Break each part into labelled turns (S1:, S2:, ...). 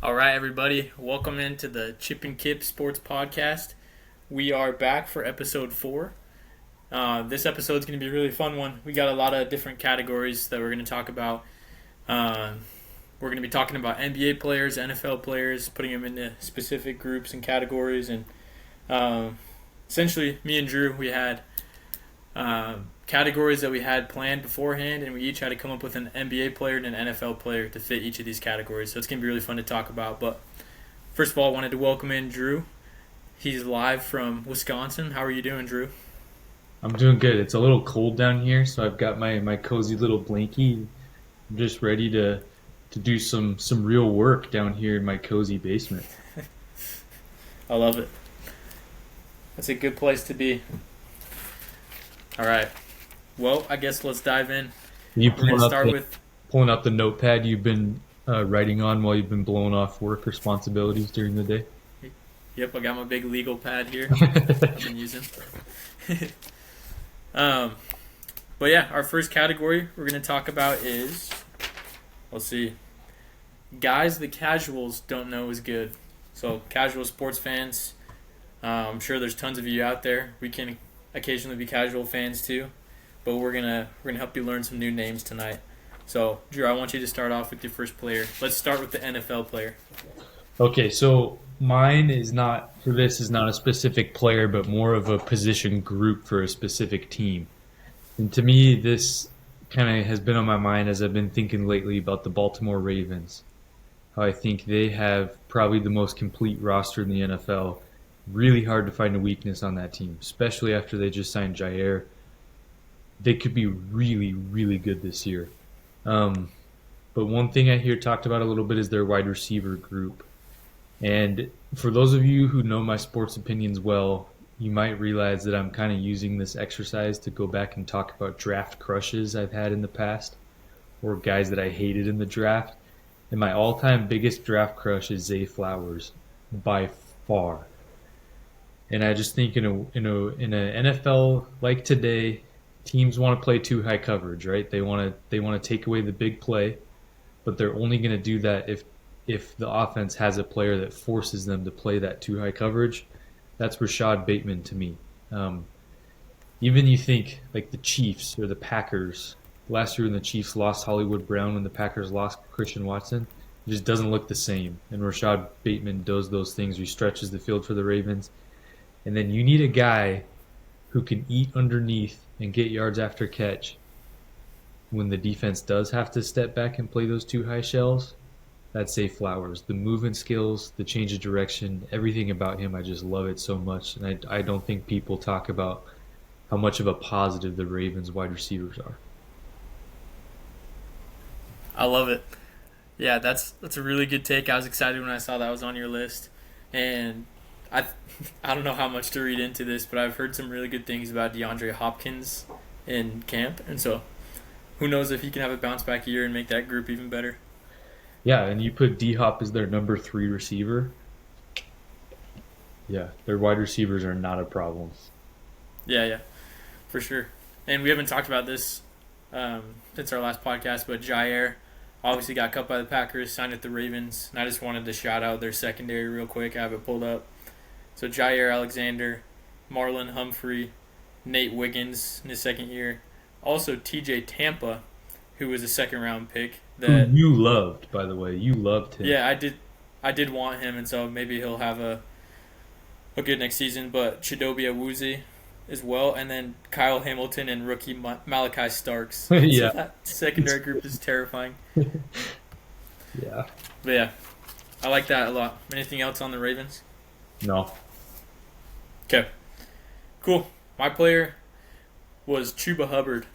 S1: All right, everybody, welcome into the Chip and Kip Sports Podcast. We are back for episode 4. This episode is going to be a really fun one. We got a lot of different categories that we're going to talk about. We're going to be talking about NBA players, NFL players, putting them into specific groups and categories. And essentially, me and Drew, we had categories that we had planned beforehand, and we each had to come up with an NBA player and an NFL player to fit each of these categories. So it's going to be really fun to talk about. But first of all, I wanted to welcome in Drew. He's live from Wisconsin. How are you doing, Drew?
S2: I'm doing good. It's a little cold down here, so I've got my cozy little blankie. I'm just ready to do some real work down here in my cozy basement.
S1: I love it. That's a good place to be. All right. Well, I guess let's dive in.
S2: You
S1: We're going to start with...
S2: pulling up the notepad you've been writing on while you've been blowing off work responsibilities during the day?
S1: Yep, I got my big legal pad here I've been using. But yeah, our first category we're going to talk about is, let's see, guys the casuals don't know is good. So casual sports fans, I'm sure there's tons of you out there. We can occasionally be casual fans too, but we're gonna help you learn some new names tonight. So Drew, I want you to start off with your first player. Let's start with the NFL player.
S2: Okay, so mine is not a specific player, but more of a position group for a specific team. And to me, this kind of has been on my mind as I've been thinking lately about the Baltimore Ravens. How I think they have probably the most complete roster in the NFL. Really hard to find a weakness on that team, especially after they just signed Jair. They could be really, really good this year. But one thing I hear talked about a little bit is their wide receiver group. And for those of you who know my sports opinions well, you might realize that I'm kind of using this exercise to go back and talk about draft crushes I've had in the past, or guys that I hated in the draft. And my all-time biggest draft crush is Zay Flowers, by far. And I just think in an NFL like today, teams want to play too high coverage, right? They want to take away the big play, but they're only going to do that if the offense has a player that forces them to play that too high coverage. That's Rashad Bateman to me. Even you think like the Chiefs or the Packers. Last year when the Chiefs lost Hollywood Brown, when the Packers lost Christian Watson, it just doesn't look the same. And Rashad Bateman does those things. He stretches the field for the Ravens. And then you need a guy who can eat underneath and get yards after catch when the defense does have to step back and play those too high shells. That's Zay Flowers. The movement skills, the change of direction, everything about him, I just love it so much. And I don't think people talk about how much of a positive the Ravens wide receivers are.
S1: I love it. Yeah, that's a really good take. I was excited when I saw that was on your list. And I I don't know how much to read into this, but I've heard some really good things about DeAndre Hopkins in camp, and so who knows if he can have a bounce back year and make that group even better.
S2: Yeah, and you put D-Hop as their number 3 receiver. Yeah, their wide receivers are not a problem.
S1: Yeah, for sure. And we haven't talked about this since our last podcast, but Jair obviously got cut by the Packers, signed with the Ravens, and I just wanted to shout out their secondary real quick. I have it pulled up. So Jair Alexander, Marlon Humphrey, Nate Wiggins in his second year. Also TJ Tampa, who was a second-round pick.
S2: Who you loved, by the way. You loved him.
S1: Yeah, I did want him, and so maybe he'll have a good next season. But Chidobe Awuzie as well, and then Kyle Hamilton and rookie Malachi Starks.
S2: Yeah.
S1: So that secondary group is terrifying.
S2: Yeah.
S1: But yeah, I like that a lot. Anything else on the Ravens?
S2: No.
S1: Okay. Cool. My player was Chuba Hubbard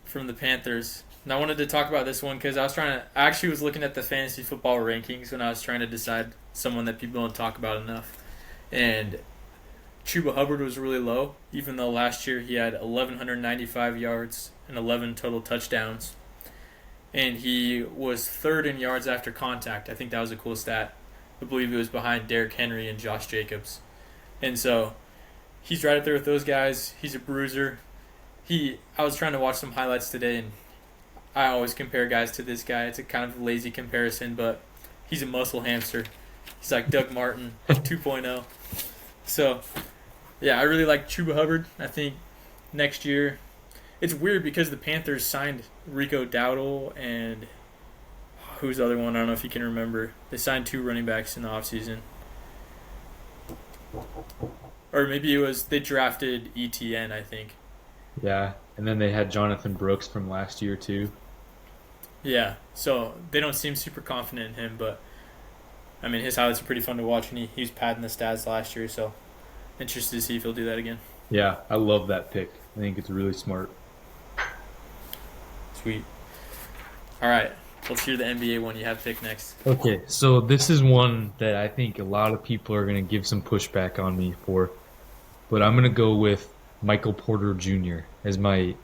S1: from the Panthers. And I wanted to talk about this one because I actually was looking at the fantasy football rankings when I was trying to decide someone that people don't talk about enough. And Chuba Hubbard was really low, even though last year he had 1,195 yards and 11 total touchdowns. And he was third in yards after contact. I think that was a cool stat. I believe he was behind Derrick Henry and Josh Jacobs. And so he's right up there with those guys. He's a bruiser. I was trying to watch some highlights today, and I always compare guys to this guy. It's a kind of lazy comparison, but He's a muscle hamster. He's like Doug Martin 2.0. So, yeah, I really like Chuba Hubbard. I think next year, it's weird because the Panthers signed Rico Dowdle and who's the other one? I don't know if you can remember. They signed 2 running backs in the offseason. Or maybe it was they drafted ETN, I think.
S2: Yeah, and then they had Jonathan Brooks from last year too.
S1: Yeah, so they don't seem super confident in him, but I mean his highlights are pretty fun to watch, and he was padding the stats last year, so interested to see if he'll do that again.
S2: Yeah, I love that pick. I think it's really smart.
S1: Sweet. All right, let's hear the NBA one you have picked next.
S2: Okay, so this is one that I think a lot of people are going to give some pushback on me for, but I'm going to go with Michael Porter Jr. as my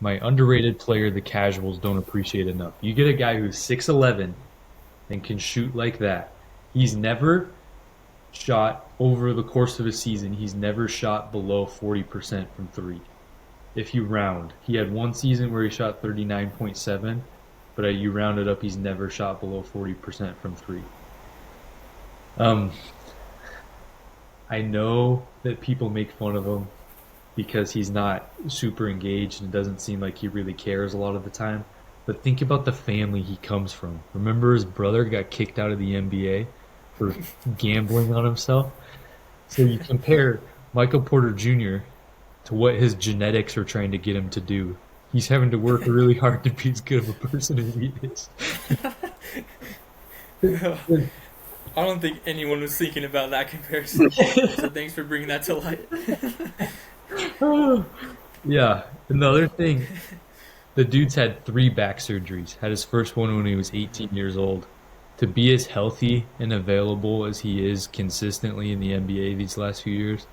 S2: underrated player the casuals don't appreciate enough. You get a guy who's 6'11" and can shoot like that. He's never shot over the course of a season. He's never shot below 40% from 3. If you round, he had one season where he shot 39.7, but you round it up, he's never shot below 40% from 3. I know that people make fun of him because he's not super engaged and it doesn't seem like he really cares a lot of the time. But think about the family he comes from. Remember his brother got kicked out of the NBA for gambling on himself? So you compare Michael Porter Jr. to what his genetics are trying to get him to do. He's having to work really hard to be as good of a person as he is.
S1: I don't think anyone was thinking about that comparison, so thanks for bringing that to light.
S2: Yeah, and the other thing, the dude's had 3 back surgeries. Had his first one when he was 18 years old. To be as healthy and available as he is consistently in the NBA these last few years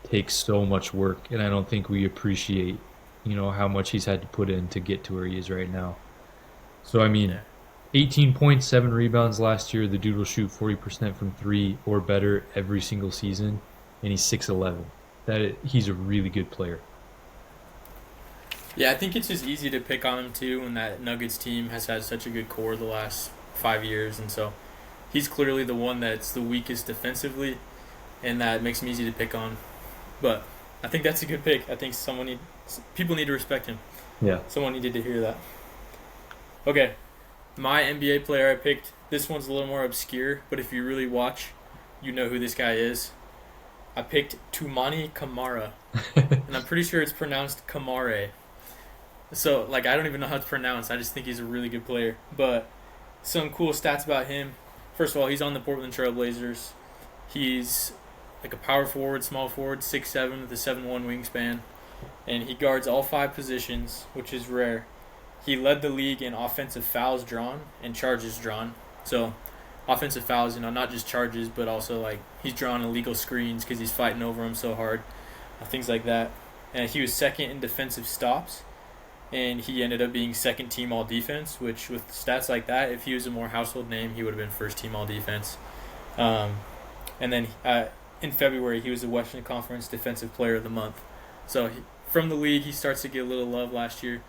S2: takes so much work, and I don't think we appreciate, how much he's had to put in to get to where he is right now. So, I mean, 18 points, 7 rebounds last year. The dude will shoot 40% from 3 or better every single season, and he's 6'11". He's a really good player.
S1: Yeah, I think it's just easy to pick on him too when that Nuggets team has had such a good core the last 5 years, and so he's clearly the one that's the weakest defensively, and that makes him easy to pick on. But I think that's a good pick. I think people need to respect him.
S2: Yeah.
S1: Someone needed to hear that. Okay, my NBA player I picked, this one's a little more obscure, but if you really watch, you know who this guy is. I picked Toumani Camara, and I'm pretty sure it's pronounced Camare. So, I don't even know how it's pronounced. I just think he's a really good player. But some cool stats about him. First of all, he's on the Portland Trail Blazers. He's like a power forward, small forward, 6'7", with a 7'1" wingspan. And he guards all 5 positions, which is rare. He led the league in offensive fouls drawn and charges drawn. So, offensive fouls, not just charges, but also, he's drawing illegal screens because he's fighting over them so hard. Things like that. And he was second in defensive stops. And he ended up being second team all defense, which with stats like that, if he was a more household name, he would have been first team all defense. And then in February, he was the Western Conference Defensive Player of the Month. So from the league, he starts to get a little love last year.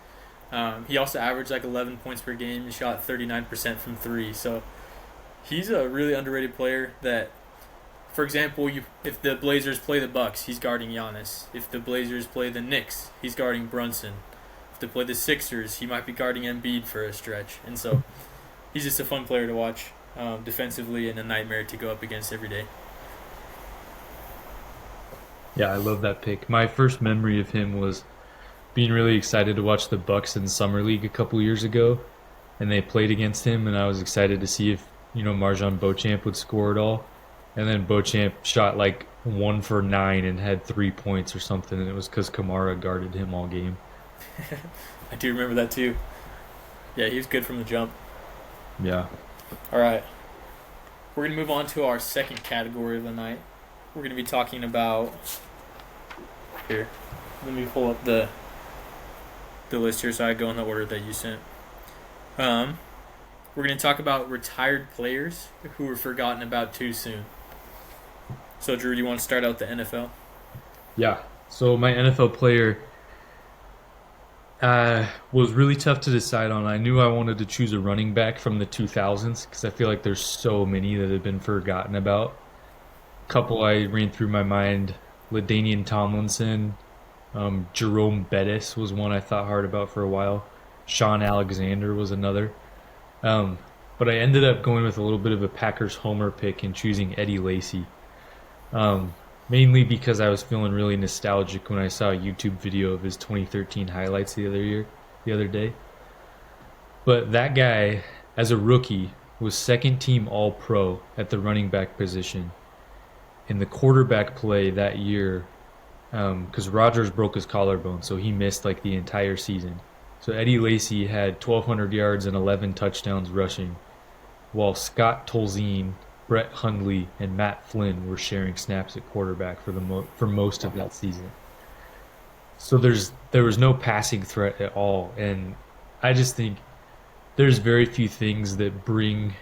S1: He also averaged 11 points per game and shot 39% from 3. So he's a really underrated player that, for example, if the Blazers play the Bucks, he's guarding Giannis. If the Blazers play the Knicks, he's guarding Brunson. If they play the Sixers, he might be guarding Embiid for a stretch. And so he's just a fun player to watch defensively and a nightmare to go up against every day.
S2: Yeah, I love that pick. My first memory of him was being really excited to watch the Bucks in Summer League a couple years ago, and they played against him, and I was excited to see if Marjan Beauchamp would score at all. And then Beauchamp shot 1 for 9 and had 3 points or something, and it was because Camara guarded him all game.
S1: I do remember that too. Yeah, he was good from the jump.
S2: Yeah.
S1: All right. We're going to move on to our second category of the night. We're going to be talking about... Here, let me pull up the list here so I go in the order that you sent. We're going to talk about retired players who were forgotten about too soon. So, Drew, do you want to start out the NFL?
S2: Yeah. So my NFL player Was really tough to decide on. I knew I wanted to choose a running back from the 2000s because I feel like there's so many that have been forgotten about. Couple I ran through my mind: LaDainian Tomlinson, Jerome Bettis was one I thought hard about for a while. Sean Alexander was another. Um, but I ended up going with a little bit of a Packers homer pick and choosing Eddie Lacy. Um, Mainly because I was feeling really nostalgic when I saw a YouTube video of his 2013 highlights the other day. But that guy, as a rookie, was second team All Pro at the running back position. In the quarterback play that year, because Rodgers broke his collarbone, so he missed like the entire season. So Eddie Lacy had 1,200 yards and 11 touchdowns rushing, while Scott Tolzien, Brett Hundley, and Matt Flynn were sharing snaps at quarterback for most of that season. So there was no passing threat at all, and I just think there's very few things that bring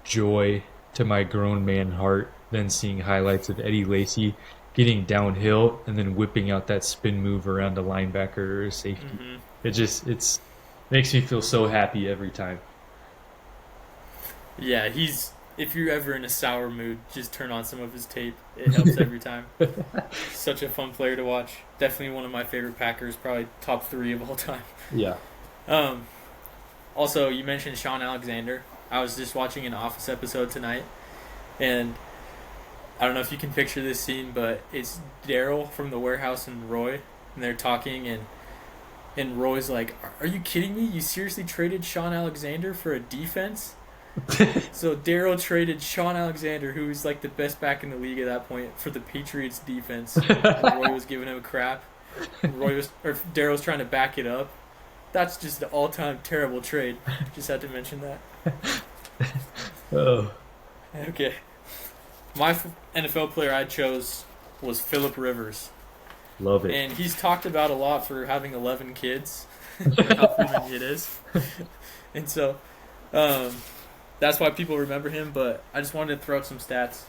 S2: joy to my grown man heart than seeing highlights of Eddie Lacy getting downhill and then whipping out that spin move around a linebacker or a safety.
S1: Mm-hmm.
S2: It's makes me feel so happy every time.
S1: Yeah, if you're ever in a sour mood, just turn on some of his tape. It helps every time. Such a fun player to watch. Definitely one of my favorite Packers, probably top 3 of all time.
S2: Yeah.
S1: Also, you mentioned Sean Alexander. I was just watching an Office episode tonight, and I don't know if you can picture this scene, but it's Daryl from the warehouse and Roy, and they're talking, and Roy's like, "Are you kidding me? You seriously traded Sean Alexander for a defense?" So Daryl traded Sean Alexander, who was like the best back in the league at that point, for the Patriots defense. And Roy was giving him crap. Daryl was trying to back it up. That's just an all-time terrible trade. Just had to mention that.
S2: Oh.
S1: Okay. My NFL player I chose was Phillip Rivers.
S2: Love it.
S1: And he's talked about a lot for having 11 kids. How freaking it is. And so, that's why people remember him, but I just wanted to throw out some stats.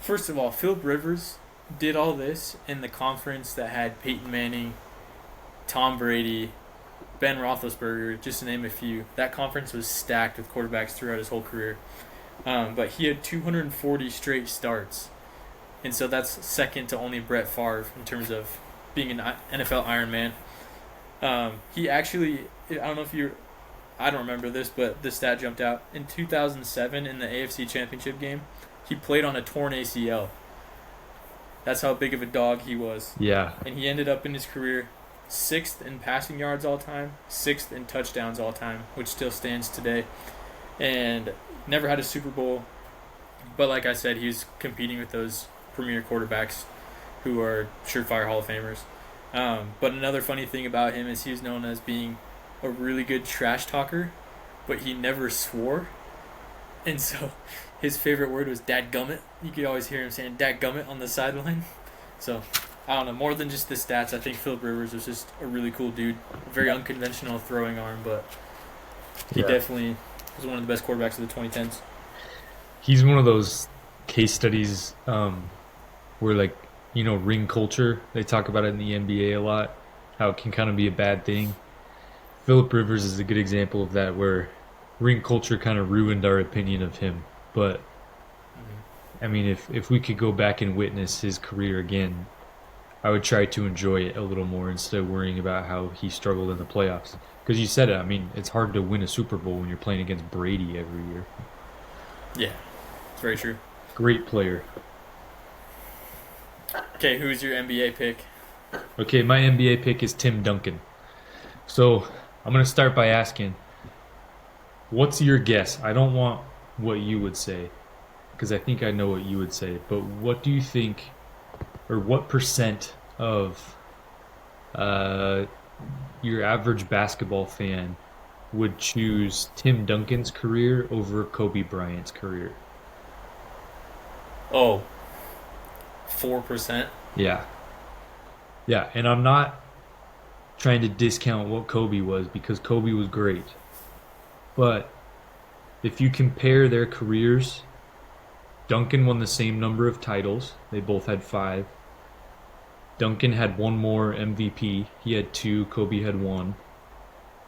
S1: First of all, Phillip Rivers did all this in the conference that had Peyton Manning, Tom Brady, Ben Roethlisberger, just to name a few. That conference was stacked with quarterbacks throughout his whole career. But he had 240 straight starts. And so that's second to only Brett Favre in terms of being an NFL Iron Man. He actually, I don't remember this, but the stat jumped out. In 2007, in the AFC Championship game, he played on a torn ACL. That's how big of a dog he was.
S2: Yeah.
S1: And he ended up in his career 6th in passing yards all time, 6th in touchdowns all time, which still stands today. And never had a Super Bowl. But like I said, he was competing with those premier quarterbacks who are surefire Hall of Famers. But another funny thing about him is he was known as being a really good trash talker, but he never swore. And so his favorite word was dadgummit. You could always hear him saying dadgummit on the sideline. So, I don't know, more than just the stats, I think Phillip Rivers was just a really cool dude. Very unconventional throwing arm, but he definitely was one of the best quarterbacks of the 2010s.
S2: He's one of those case studies where, like, ring culture, they talk about it in the NBA a lot, how it can kind of be a bad thing. Phillip Rivers is a good example of that, where ring culture kind of ruined our opinion of him. But, I mean, if we could go back and witness his career again, I would try to enjoy it a little more instead of worrying about how he struggled in the playoffs. Because you said it, I mean, it's hard to win a Super Bowl when you're playing against Brady every year.
S1: Yeah, it's very true.
S2: Great player.
S1: Okay, who's your NBA pick?
S2: Okay, my NBA pick is Tim Duncan. So, I'm going to start by asking, what's your guess? I don't want what you would say, because I think I know what you would say, but what do you think, or what percent of your average basketball fan would choose Tim Duncan's career over Kobe Bryant's career?
S1: Oh, 4%?
S2: Yeah. Yeah, and I'm not trying to discount what Kobe was, because Kobe was great. But if you compare their careers, Duncan won the same number of titles. They both had 5. Duncan had 1 more MVP. He had 2. Kobe had 1.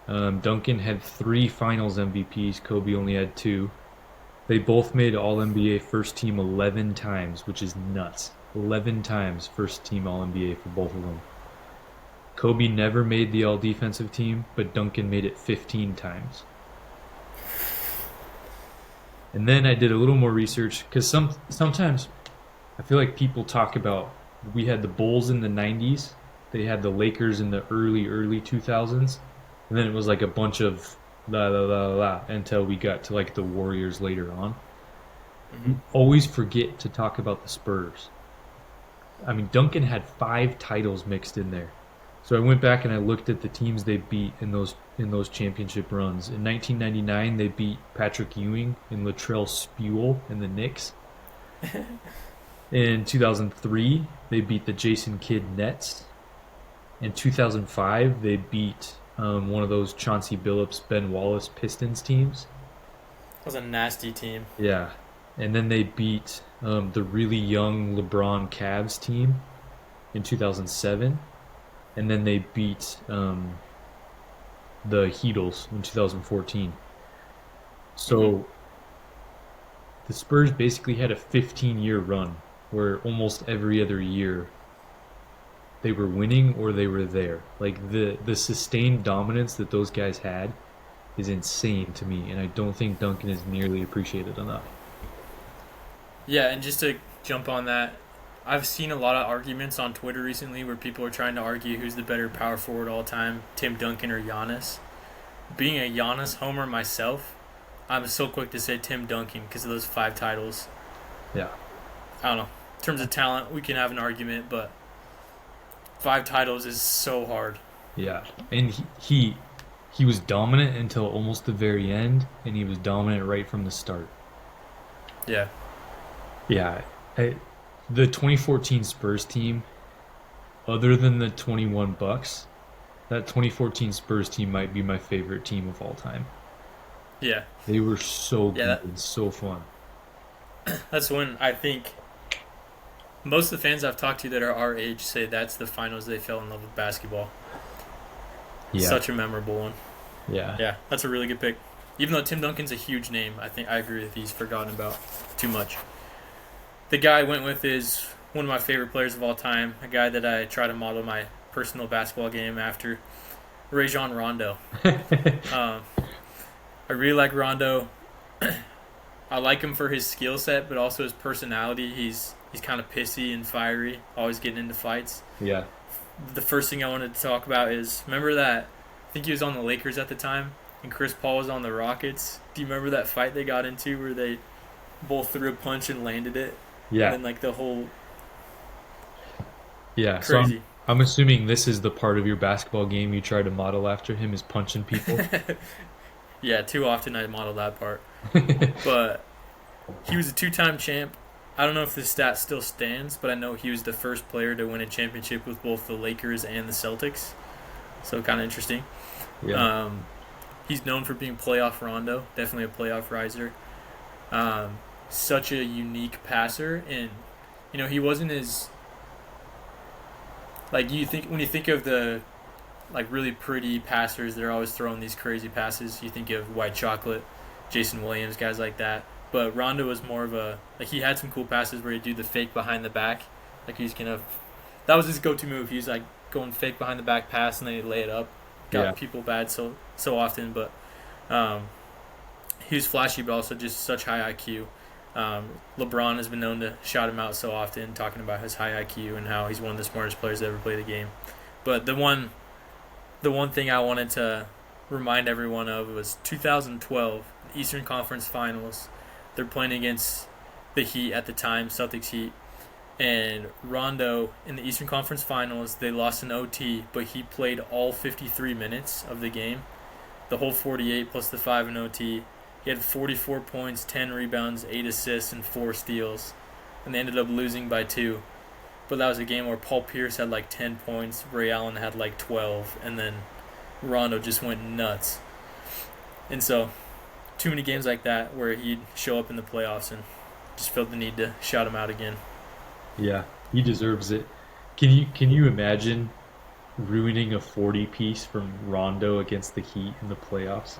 S2: Duncan had 3 Finals MVPs. Kobe only had 2. They both made All-NBA first team 11 times, which is nuts. 11 times first team All-NBA for both of them. Kobe never made the All-Defensive team, but Duncan made it 15 times. And then I did a little more research because sometimes I feel like people talk about we had the Bulls in the 90s, they had the Lakers in the early 2000s, and then it was like a bunch of la la la la until we got to like the Warriors later on. You always forget to talk about the Spurs. I mean, Duncan had 5 titles mixed in there. So I went back and I looked at the teams they beat in those championship runs. In 1999, they beat Patrick Ewing and Latrell Sprewell and the Knicks. In 2003, they beat the Jason Kidd Nets. In 2005, they beat one of those Chauncey Billups, Ben Wallace Pistons teams.
S1: That was a nasty team.
S2: Yeah. And then they beat the really young LeBron Cavs team in 2007. And then they beat the Heatles in 2014. So the Spurs basically had a 15-year run where almost every other year they were winning or they were there. Like the sustained dominance that those guys had is insane to me, and I don't think Duncan is nearly appreciated enough.
S1: Yeah, and just to jump on that, I've seen a lot of arguments on Twitter recently where people are trying to argue who's the better power forward all time, Tim Duncan or Giannis. Being a Giannis homer myself, I'm so quick to say Tim Duncan because of those 5 titles.
S2: Yeah.
S1: I don't know. In terms of talent, we can have an argument, but 5 titles is so hard.
S2: Yeah. And he was dominant until almost the very end, and he was dominant right from the start.
S1: Yeah.
S2: Yeah. The 2014 Spurs team, other than the 21 Bucks, that 2014 Spurs team might be my favorite team of all time.
S1: Yeah.
S2: They were so good and so fun.
S1: That's when I think most of the fans I've talked to that are our age say that's the finals they fell in love with basketball.
S2: Yeah.
S1: Such a memorable one.
S2: Yeah.
S1: Yeah, that's a really good pick. Even though Tim Duncan's a huge name, I think I agree with he's forgotten about too much. The guy I went with is one of my favorite players of all time, a guy that I try to model my personal basketball game after, Rajon Rondo. I really like Rondo. I like him for his skill set, but also his personality. He's kind of pissy and fiery, always getting into fights.
S2: Yeah.
S1: The first thing I wanted to talk about is, remember that, I think he was on the Lakers at the time, and Chris Paul was on the Rockets. Do you remember that fight they got into where they both threw a punch and landed it?
S2: Yeah.
S1: And then, like, the whole...
S2: Yeah.
S1: Crazy.
S2: So I'm assuming this is the part of your basketball game you try to model after him is punching people.
S1: Yeah, too often I model that part. But he was a 2-time champ. I don't know if this stat still stands, but I know he was the first player to win a championship with both the Lakers and the Celtics. So kind of interesting.
S2: Yeah.
S1: He's known for being playoff Rondo, definitely a playoff riser. Such a unique passer, and he wasn't as like when you think of the like really pretty passers that are always throwing these crazy passes. You think of White Chocolate, Jason Williams, guys like that. But Rondo was more of a he had some cool passes where he'd do the fake behind the back, that was his go-to move. He was like going fake behind the back pass and then he'd lay it up. Got people bad so often, but he was flashy, but also just such high IQ. LeBron has been known to shout him out so often, talking about his high IQ and how he's one of the smartest players to ever play the game. But the one thing I wanted to remind everyone of was 2012 Eastern Conference Finals. They're playing against the Heat at the time, Celtics Heat. And Rondo, in the Eastern Conference Finals, they lost in OT, but he played all 53 minutes of the game, the whole 48 plus the 5 in OT. He had 44 points, 10 rebounds, 8 assists, and 4 steals. And they ended up losing by 2. But that was a game where Paul Pierce had like 10 points, Ray Allen had like 12, and then Rondo just went nuts. And so, too many games like that where he'd show up in the playoffs and just felt the need to shout him out again.
S2: Yeah, he deserves it. Can you imagine ruining a 40 piece from Rondo against the Heat in the playoffs.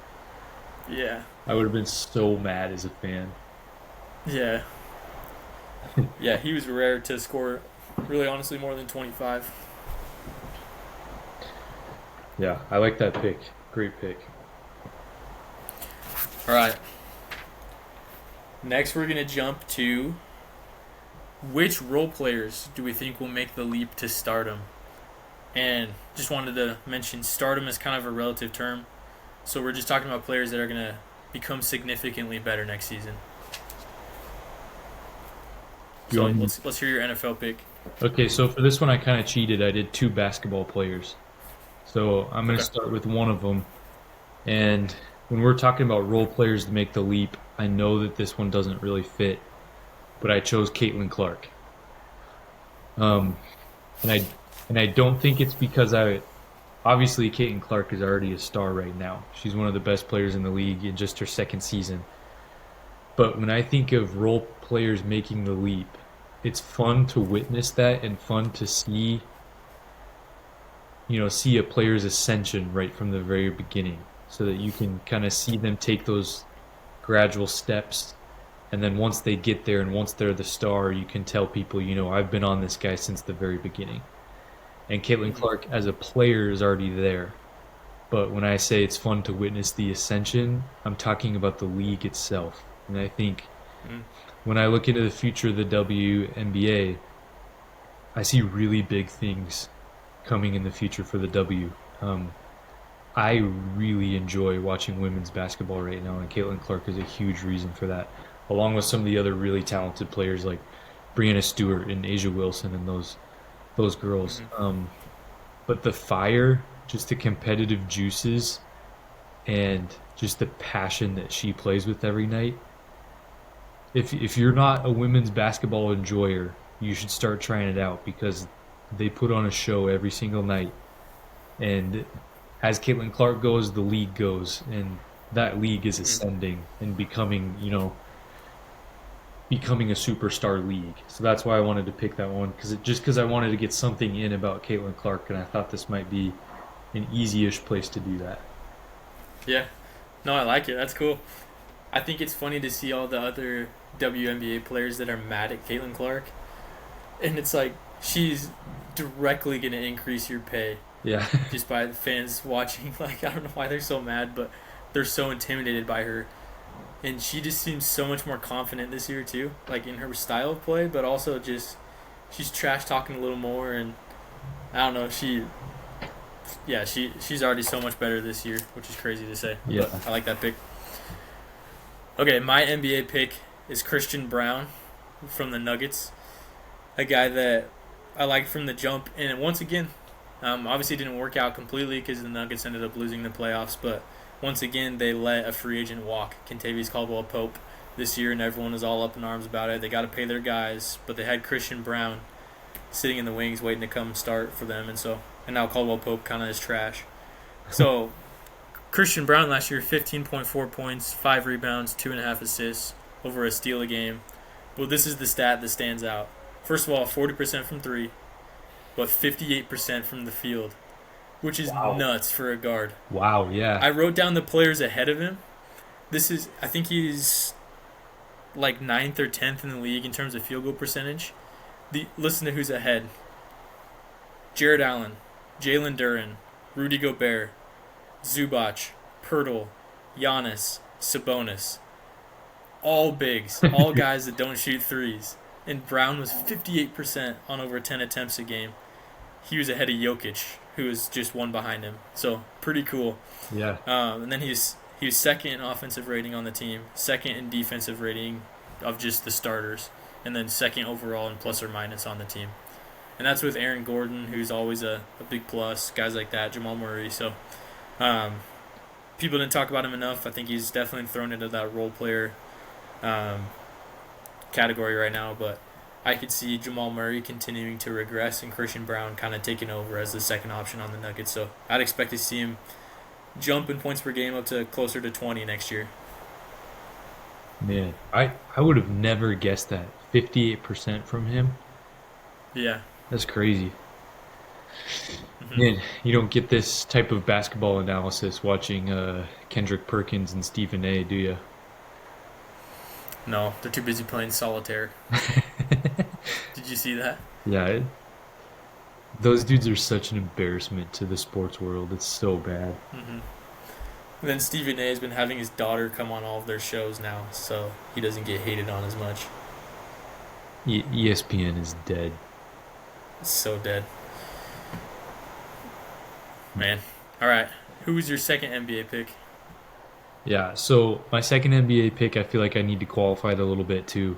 S1: Yeah.
S2: I would have been so mad as a fan.
S1: Yeah. Yeah, he was rare to score, really honestly, more than 25.
S2: Yeah, I like that pick. Great pick.
S1: All right. Next, we're going to jump to which role players do we think will make the leap to stardom? And just wanted to mention stardom is kind of a relative term. So we're just talking about players that are going to become significantly better next season. So let's hear your NFL pick.
S2: Okay, so for this one, I kind of cheated. I did 2 basketball players. So I'm going to start with one of them. And when we're talking about role players to make the leap, I know that this one doesn't really fit, but I chose Caitlin Clark. And I don't think it's because obviously Caitlin Clark is already a star right now. She's one of the best players in the league in just her second season. But when I think of role players making the leap, it's fun to witness that and fun to see a player's ascension right from the very beginning, so that you can kind of see them take those gradual steps, and then once they get there and once they're the star, you can tell people, I've been on this guy since the very beginning. And Caitlin Clark as a player is already there. But when I say it's fun to witness the ascension, I'm talking about the league itself. And I think when I look into the future of the WNBA, I see really big things coming in the future for the W. I really enjoy watching women's basketball right now, and Caitlin Clark is a huge reason for that, along with some of the other really talented players like Breanna Stewart and Asia Wilson and those girls. But the fire, just the competitive juices, and just the passion that she plays with every night. If you're not a women's basketball enjoyer, you should start trying it out, because they put on a show every single night. And as Caitlin Clark goes, the league goes, and that league is ascending and becoming a superstar league. So that's why I wanted to pick that one, because I wanted to get something in about Caitlin Clark, and I thought this might be an easy-ish place to do that.
S1: Yeah. No, I like it. That's cool. I think it's funny to see all the other WNBA players that are mad at Caitlin Clark. And it's like, she's directly going to increase your pay.
S2: Yeah.
S1: Just by the fans watching. Like, I don't know why they're so mad, but they're so intimidated by her. And she just seems so much more confident this year, too. Like, in her style of play, but also just, she's trash-talking a little more. And, I don't know, she's already so much better this year, which is crazy to say.
S2: Yeah.
S1: But I like that pick. Okay, my NBA pick is Christian Brown from the Nuggets. A guy that I liked from the jump. And once again, obviously didn't work out completely because the Nuggets ended up losing the playoffs. But once again, they let a free agent walk, Kentavious Caldwell-Pope, this year, and everyone is all up in arms about it. They got to pay their guys, but they had Christian Brown sitting in the wings waiting to come start for them. And now Caldwell-Pope kind of is trash. So Christian Brown last year, 15.4 points, 5 rebounds, 2.5 assists, over a steal a game. Well, this is the stat that stands out. First of all, 40% from 3, but 58% from the field, which is nuts for a guard.
S2: Wow, yeah.
S1: I wrote down the players ahead of him. I think he's like 9th or 10th in the league in terms of field goal percentage. Listen to who's ahead. Jared Allen, Jalen Duren, Rudy Gobert, Zubac, Pirtle, Giannis, Sabonis. All bigs, all guys that don't shoot threes. And Brown was 58% on over 10 attempts a game. He was ahead of Jokic, who was just one behind him. So, pretty cool.
S2: Yeah.
S1: And then he was second in offensive rating on the team, second in defensive rating of just the starters, and then second overall in plus or minus on the team. And that's with Aaron Gordon, who's always a big plus, guys like that, Jamal Murray. So, people didn't talk about him enough. I think he's definitely thrown into that role player category right now, but I could see Jamal Murray continuing to regress and Christian Brown kind of taking over as the second option on the Nuggets. So I'd expect to see him jump in points per game up to closer to 20 next year.
S2: Man, I would have never guessed that. 58% from him?
S1: Yeah.
S2: That's crazy. Man, you don't get this type of basketball analysis watching Kendrick Perkins and Stephen A, do you?
S1: No, they're too busy playing solitaire. Did you see that?
S2: Yeah, those dudes are such an embarrassment to the sports world. It's so bad.
S1: hmm And then Stephen A has been having his daughter come on all of their shows now, so he doesn't get hated on as much.
S2: ESPN is dead.
S1: It's so dead. Man. All right. Who was your second NBA pick?
S2: Yeah, so my second NBA pick, I feel like I need to qualify it a little bit too.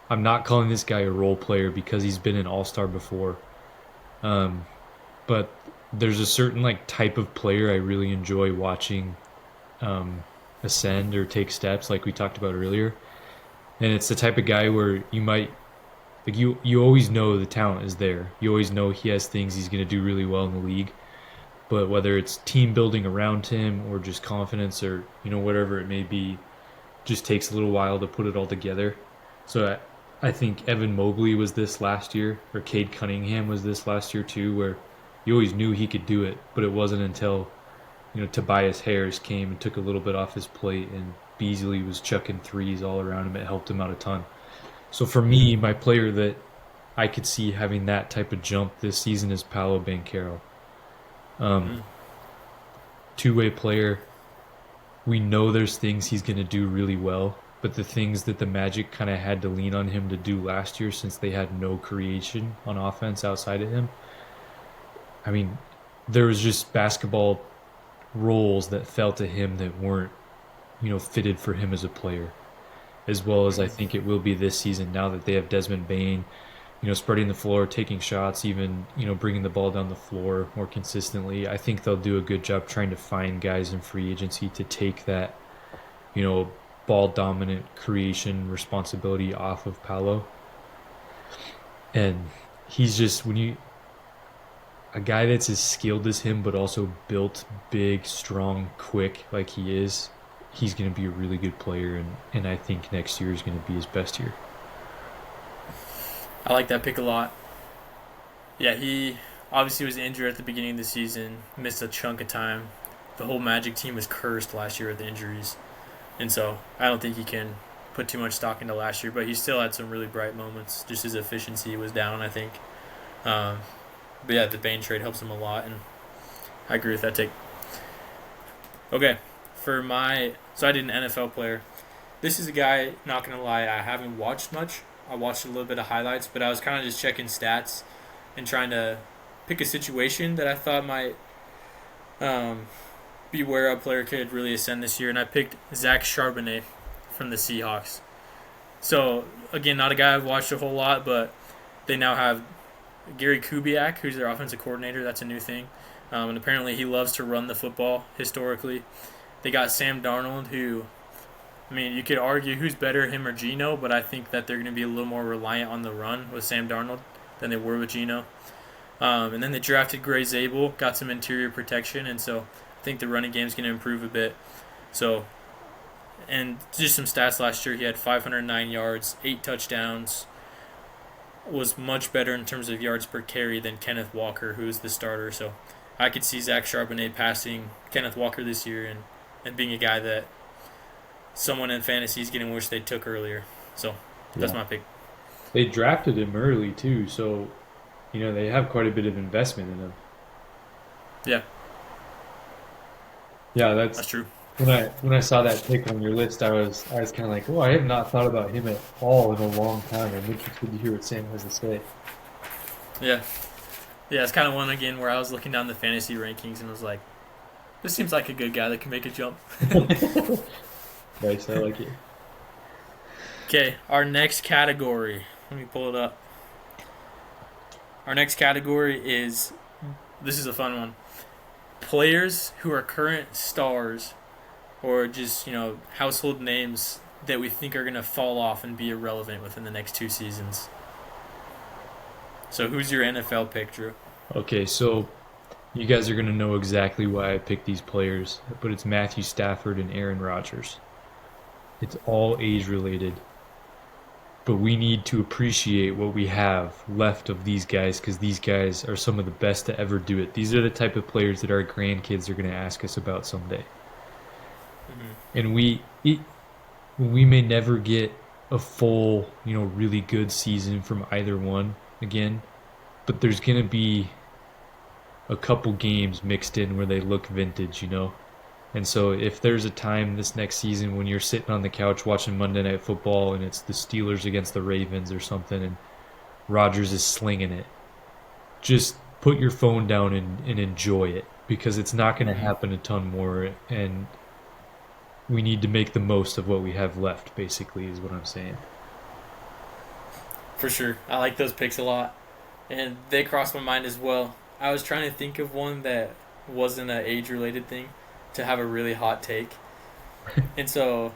S2: I'm not calling this guy a role player because he's been an all-star before. Um, but there's a certain like type of player I really enjoy watching um, ascend or take steps, like we talked about earlier. And it's the type of guy where you might like you always know the talent is there. You always know he has things he's going to do really well in the league. But whether it's team building around him or just confidence or whatever it may be, just takes a little while to put it all together. So I think Evan Mobley was this last year, or Cade Cunningham was this last year too, where you always knew he could do it, but it wasn't until Tobias Harris came and took a little bit off his plate, and Beasley was chucking threes all around him. It helped him out a ton. So for me, my player that I could see having that type of jump this season is Paolo Banchero. Um, Two-way player. We know there's things he's going to do really well, but the things that the Magic kind of had to lean on him to do last year, since they had no creation on offense outside of him, I mean, there was just basketball roles that fell to him that weren't, fitted for him as a player, as well as I think it will be this season now that they have Desmond Bane, spreading the floor, taking shots, even, bringing the ball down the floor more consistently. I think they'll do a good job trying to find guys in free agency to take that, ball dominant creation responsibility off of Paolo. And he's just, a guy that's as skilled as him, but also built big, strong, quick like he is, he's going to be a really good player. And I think next year is going to be his best year.
S1: I like that pick a lot. Yeah, he obviously was injured at the beginning of the season, missed a chunk of time. The whole Magic team was cursed last year with injuries. And so I don't think he can put too much stock into last year, but he still had some really bright moments. Just his efficiency was down, I think. But yeah, the Bane trade helps him a lot, and I agree with that take. Okay, so I did an NFL player. This is a guy, not going to lie, I haven't watched much. I watched a little bit of highlights, but I was kind of just checking stats and trying to pick a situation that I thought might be where a player could really ascend this year, and I picked Zach Charbonnet from the Seahawks. So, again, not a guy I've watched a whole lot, but they now have Gary Kubiak, who's their offensive coordinator. That's a new thing. And apparently he loves to run the football historically. They got Sam Darnold, who, I mean, you could argue who's better, him or Geno, but I think that they're going to be a little more reliant on the run with Sam Darnold than they were with Geno. And then they drafted Gray Zabel, got some interior protection, and so I think the running game's going to improve a bit. So, and just some stats last year, he had 509 yards, 8 touchdowns, was much better in terms of yards per carry than Kenneth Walker, who is the starter. So I could see Zach Charbonnet passing Kenneth Walker this year and being a guy that someone in fantasy is getting wish they took earlier. So that's my pick.
S2: They drafted him early too, so they have quite a bit of investment in him.
S1: Yeah.
S2: Yeah,
S1: that's true.
S2: When I saw that pick on your list, I was kind of like, oh, I have not thought about him at all in a long time. I'm interested to hear what Sam has to say.
S1: Yeah, it's kind of one again where I was looking down the fantasy rankings and was like, this seems like a good guy that can make a jump.
S2: Nice, I like it.
S1: Okay, our next category. Let me pull it up. Our next category this is a fun one. Players who are current stars or just, household names that we think are going to fall off and be irrelevant within the next 2 seasons. So who's your NFL pick, Drew?
S2: Okay, so you guys are going to know exactly why I picked these players, but it's Matthew Stafford and Aaron Rodgers. It's all age-related. but we need to appreciate what we have left of these guys because these guys are some of the best to ever do it. These are the type of players that our grandkids are going to ask us about someday. And we may never get a full, really good season from either one again, but there's going to be a couple games mixed in where they look vintage. And so if there's a time this next season when you're sitting on the couch watching Monday Night Football and it's the Steelers against the Ravens or something and Rodgers is slinging it, just put your phone down and enjoy it because it's not going to happen a ton more, and we need to make the most of what we have left, basically, is what I'm saying.
S1: For sure. I like those picks a lot. And they crossed my mind as well. I was trying to think of one that wasn't an age-related thing to have a really hot take. And so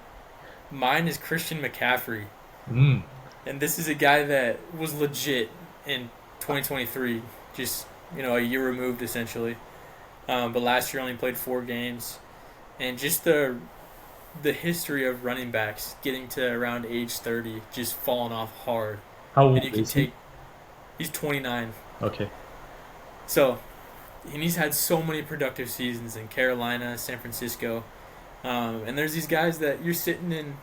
S1: mine is Christian McCaffrey. And this is a guy that was legit in 2023, just, a year removed essentially. But last year only played 4 games. And just the history of running backs getting to around age 30 just falling off hard.
S2: How old is he?
S1: He's 29.
S2: Okay.
S1: So, and he's had so many productive seasons in Carolina, San Francisco. And there's these guys that you're sitting in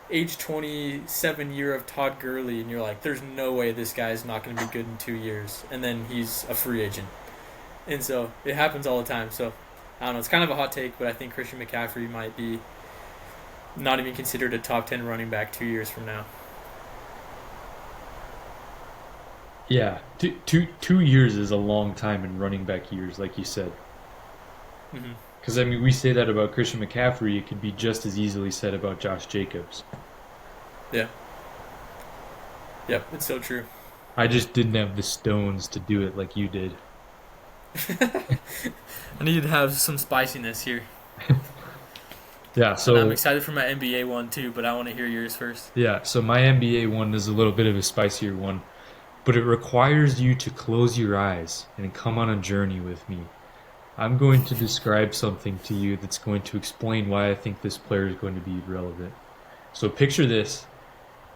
S1: age 27 year of Todd Gurley, and you're like, there's no way this guy's not going to be good in 2 years. And then he's a free agent. And so it happens all the time. So, I don't know. It's kind of a hot take, but I think Christian McCaffrey might be not even considered a top 10 running back 2 years from now.
S2: Yeah, 2 years is a long time in running back years, like you said. Because, we say that about Christian McCaffrey. It could be just as easily said about Josh Jacobs.
S1: Yeah. Yep, it's so true.
S2: I just didn't have the stones to do it like you did.
S1: I need to have some spiciness here.
S2: Yeah, so
S1: and I'm excited for my NBA one too, but I want to hear yours first.
S2: Yeah, so my NBA one is a little bit of a spicier one, but it requires you to close your eyes and come on a journey with me. I'm going to describe something to you that's going to explain why I think this player is going to be relevant. So picture this.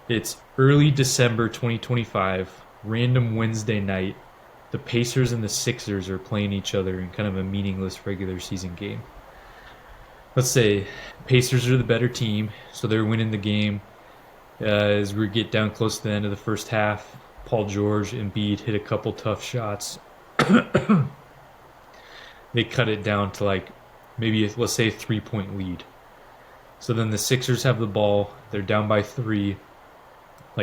S2: It's early December 2025, random Wednesday night. The Pacers and the Sixers are playing each other in kind of a meaningless regular season game. Let's say Pacers are the better team, so they're winning the game. As we get down close to the end of the first half, Paul George and Embiid hit a couple tough shots. They cut it down to maybe, let's say, a 3-point lead. So then the Sixers have the ball. They're down by 3.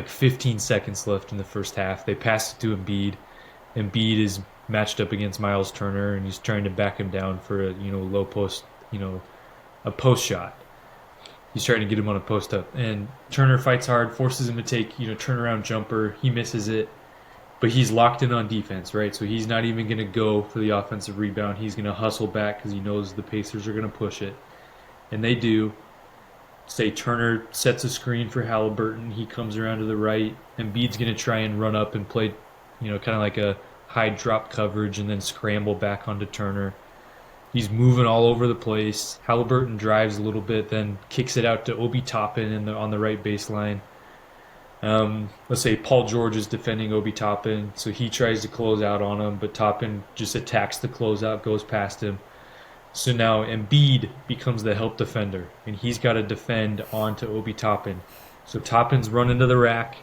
S2: 15 seconds left in the first half. They pass it to Embiid. Embiid is matched up against Miles Turner, and he's trying to back him down for a low post, a post shot. He's trying to get him on a post up, and Turner fights hard, forces him to take turnaround jumper. He misses it, but he's locked in on defense, right? So he's not even going to go for the offensive rebound. He's going to hustle back because he knows the Pacers are going to push it, and they do. Say Turner sets a screen for Halliburton. He comes around to the right. Embiid's going to try and run up and play, kind of like a high drop coverage and then scramble back onto Turner. He's moving all over the place. Halliburton drives a little bit, then kicks it out to Obi Toppin on the right baseline. Let's say Paul George is defending Obi Toppin, so he tries to close out on him, but Toppin just attacks the closeout, goes past him. So now Embiid becomes the help defender, and he's got to defend onto Obi Toppin. So Toppin's running to the rack.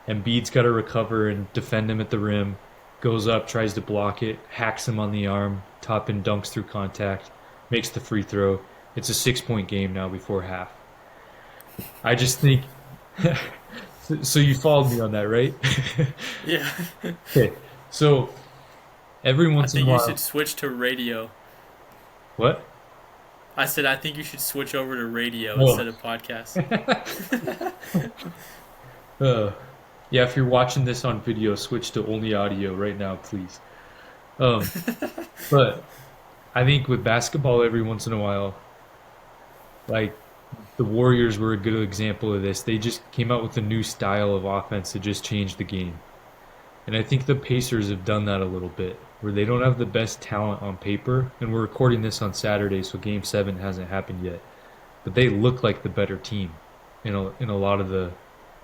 S2: Embiid's got to recover and defend him at the rim. Goes up, tries to block it, hacks him on the arm. Toppin dunks through contact, makes the free throw. It's a 6-point game now before half. I just think... So you followed me on that, right?
S1: Yeah.
S2: Okay, so every once in a while...
S1: I think you should switch to radio.
S2: What?
S1: I said I think you should switch over to radio instead of podcast.
S2: Yeah, if you're watching this on video, switch to only audio right now, please. But I think with basketball, every once in a while, the Warriors were a good example of this. They just came out with a new style of offense that just changed the game. And I think the Pacers have done that a little bit, where they don't have the best talent on paper. And we're recording this on Saturday, so Game 7 hasn't happened yet. But they look like the better team in a lot of the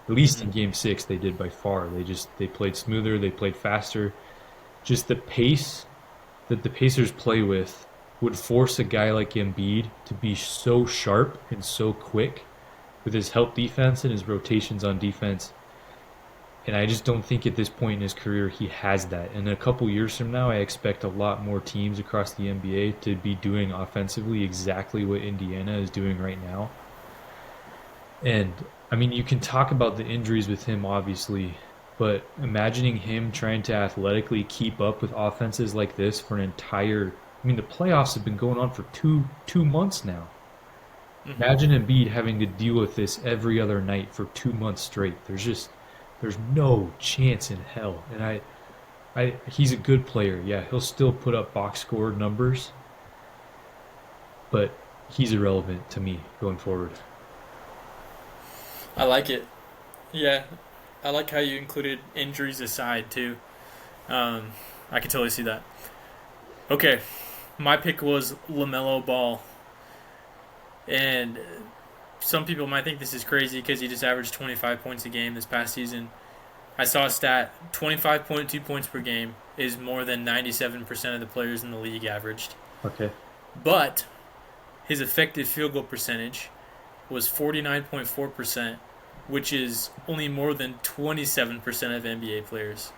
S2: At least
S1: Hmm.
S2: in Game 6, they did by far. They played smoother, they played faster. Just the pace that the Pacers play with would force a guy like Embiid to be so sharp and so quick with his help defense and his rotations on defense. And I just don't think at this point in his career he has that. And a couple years from now, I expect a lot more teams across the NBA to be doing offensively exactly what Indiana is doing right now. And I mean, you can talk about the injuries with him, obviously, but imagining him trying to athletically keep up with offenses like this for an entire, I mean, the playoffs have been going on for two months now.
S1: Hmm.
S2: Imagine Embiid having to deal with this every other night for 2 months straight. There's no chance in hell. And he's a good player. Yeah, he'll still put up box score numbers, but he's irrelevant to me going forward.
S1: I like it. Yeah, I like how you included injuries aside too. Um, I can totally see that. Okay, my pick was Lamelo Ball, and some people might think this is crazy because he just averaged 25 points a game this past season. I saw a stat: 25.2 points per game is more than 97% of the players in the league averaged.
S2: Okay.
S1: But his effective field goal percentage was 49.4%, which is only more than 27% of NBA players.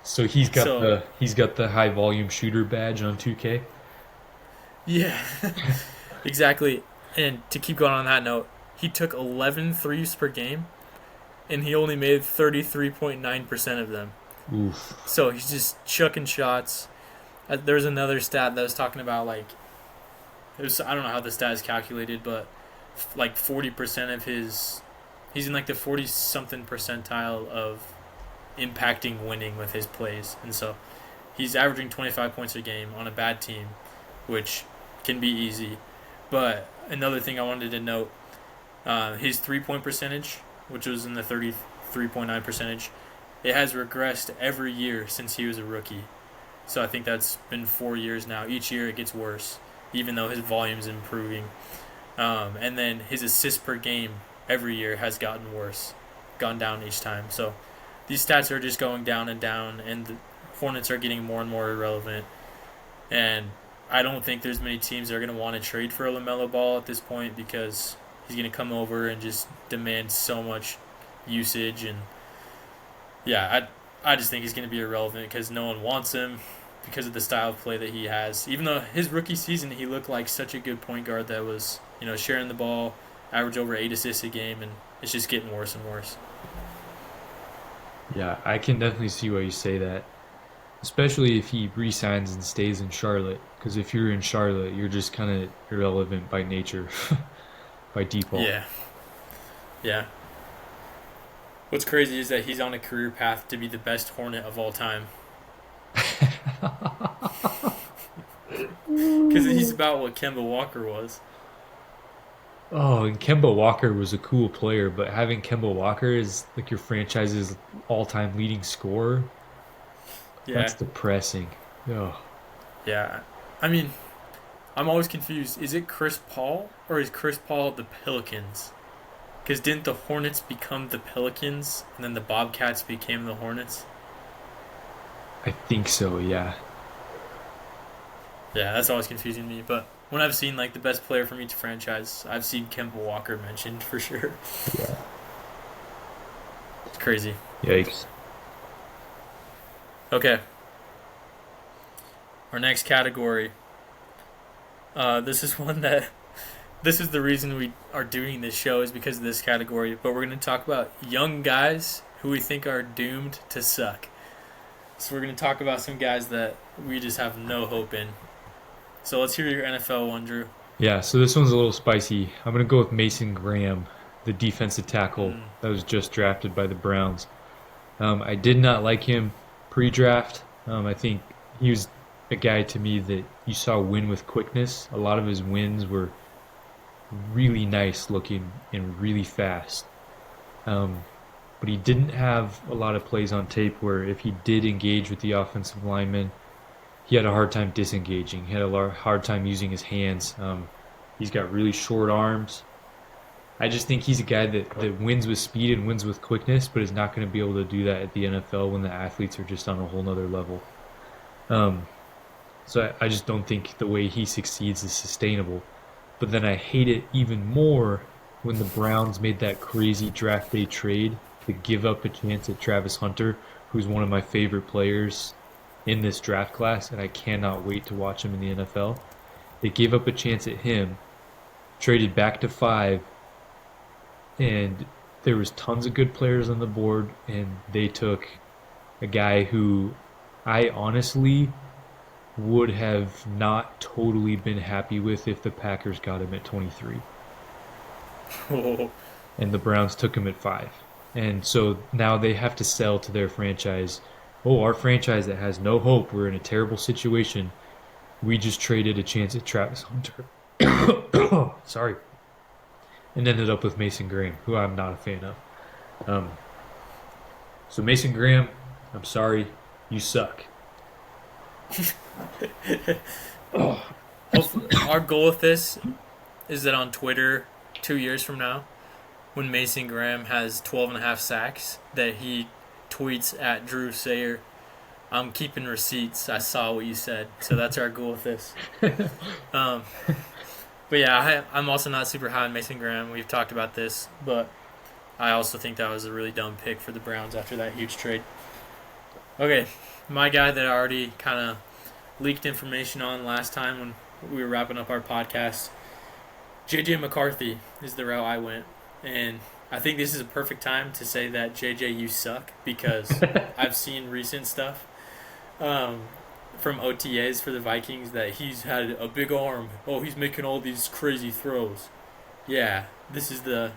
S2: So
S1: So,
S2: he's got the high volume shooter badge on 2K.
S1: yeah, exactly. And to keep going on that note, he took 11 threes per game, and he only made 33.9% of them.
S2: Oof.
S1: So he's just chucking shots. There's another stat that was talking about, like, I don't know how the stat is calculated, but like 40% of he's in like the 40 something percentile of impacting winning with his plays. And so he's averaging 25 points a game on a bad team, which can be easy. But another thing I wanted to note, his 3-point percentage, which was in the 33.9 percentage, it has regressed every year since he was a rookie. So I think that's been 4 years now. Each year it gets worse, even though his volume's improving. And then his assists per game every year has gotten worse, gone down each time. So these stats are just going down and down, and the Hornets are getting more and more irrelevant. And I don't think there's many teams that are going to want to trade for a LaMelo Ball at this point because he's going to come over and just demand so much usage. And yeah, I just think he's going to be irrelevant because no one wants him because of the style of play that he has. Even though his rookie season, he looked like such a good point guard that was, sharing the ball, average over 8 assists a game, and it's just getting worse and worse.
S2: Yeah, I can definitely see why you say that, especially if he resigns and stays in Charlotte. Because if you're in Charlotte, you're just kind of irrelevant by nature, by default.
S1: Yeah, yeah. What's crazy is that he's on a career path to be the best Hornet of all time. Because he's about what Kemba Walker was.
S2: Oh, and Kemba Walker was a cool player, but having Kemba Walker as like your franchise's all-time leading scorer,
S1: Yeah,
S2: that's depressing. Oh,
S1: yeah. I mean, I'm always confused. Is it Chris Paul or is Chris Paul the Pelicans? Because didn't the Hornets become the Pelicans and then the Bobcats became the Hornets?
S2: I think so, yeah.
S1: Yeah, that's always confusing me. But when I've seen like the best player from each franchise, I've seen Kemba Walker mentioned for sure.
S2: Yeah.
S1: It's crazy.
S2: Yikes.
S1: Okay, our next category. This is one that this is the reason we are doing this show is because of this category. But we're going to talk about young guys who we think are doomed to suck. So we're going to talk about some guys that we just have no hope in. So let's hear your NFL one, Drew.
S2: Yeah, so this one's a little spicy. I'm going to go with Mason Graham, the defensive tackle that was just drafted by the Browns. I did not like him pre-draft. I think he was a guy to me that you saw win with quickness. A lot of his wins were really nice looking and really fast. But he didn't have a lot of plays on tape where if he did engage with the offensive lineman, he had a hard time disengaging. He had a hard time using his hands. He's got really short arms. I just think he's a guy that wins with speed and wins with quickness, but is not going to be able to do that at the NFL when the athletes are just on a whole nother level. So I just don't think the way he succeeds is sustainable. But then I hate it even more when the Browns made that crazy draft day trade to give up a chance at Travis Hunter, who's one of my favorite players in this draft class, and I cannot wait to watch him in the NFL. They gave up a chance at him, traded back to 5, and there was tons of good players on the board, and they took a guy who I honestly would have not totally been happy with if the Packers got him at 23.
S1: Oh.
S2: And the Browns took him at 5. And so now they have to sell to their franchise, oh, our franchise that has no hope, we're in a terrible situation. We just traded a chance at Travis Hunter. Sorry. And ended up with Mason Graham, who I'm not a fan of. So Mason Graham, I'm sorry, you suck.
S1: Our goal with this is that on Twitter 2 years from now, when Mason Graham has 12.5 sacks, that he tweets at Drew Sayer, "I'm keeping receipts. I saw what you said." So that's our goal with this. But yeah, I'm also not super high on Mason Graham. We've talked about this, but I also think that was a really dumb pick for the Browns after that huge trade. Okay, my guy that I already kind of leaked information on last time when we were wrapping up our podcast, JJ McCarthy is the route I went. And I think this is a perfect time to say that JJ, you suck, because I've seen recent stuff from OTAs for the Vikings that he's had a big arm. Oh, he's making all these crazy throws. Yeah, this is the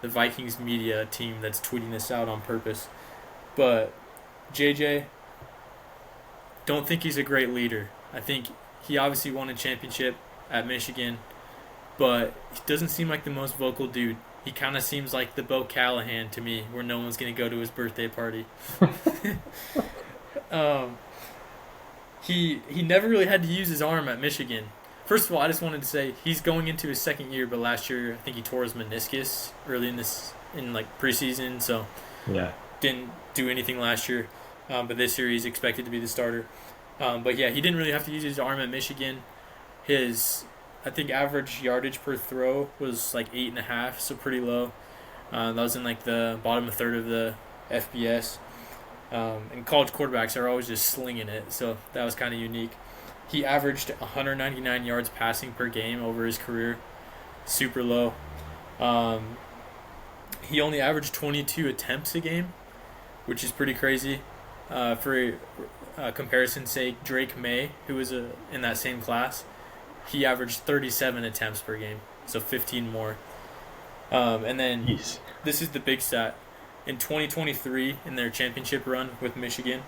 S1: Vikings media team that's tweeting this out on purpose. But JJ, don't think he's a great leader. I think he obviously won a championship at Michigan, but he doesn't seem like the most vocal dude. He kind of seems like the Bo Callahan to me, where no one's going to go to his birthday party. He never really had to use his arm at Michigan. First of all, I just wanted to say he's going into his second year, but last year I think he tore his meniscus early in preseason, so
S2: Yeah.
S1: didn't do anything last year. But this year he's expected to be the starter. But yeah, he didn't really have to use his arm at Michigan. His, I think, average yardage per throw was like 8.5, so pretty low. That was in like the bottom third of the FBS. And college quarterbacks are always just slinging it, so that was kind of unique. He averaged 199 yards passing per game over his career, super low. He only averaged 22 attempts a game, which is pretty crazy. For comparison's sake, Drake May, who was in that same class, he averaged 37 attempts per game, so 15 more. And then
S2: Jeez.
S1: This is the big stat. In 2023, in their championship run with Michigan,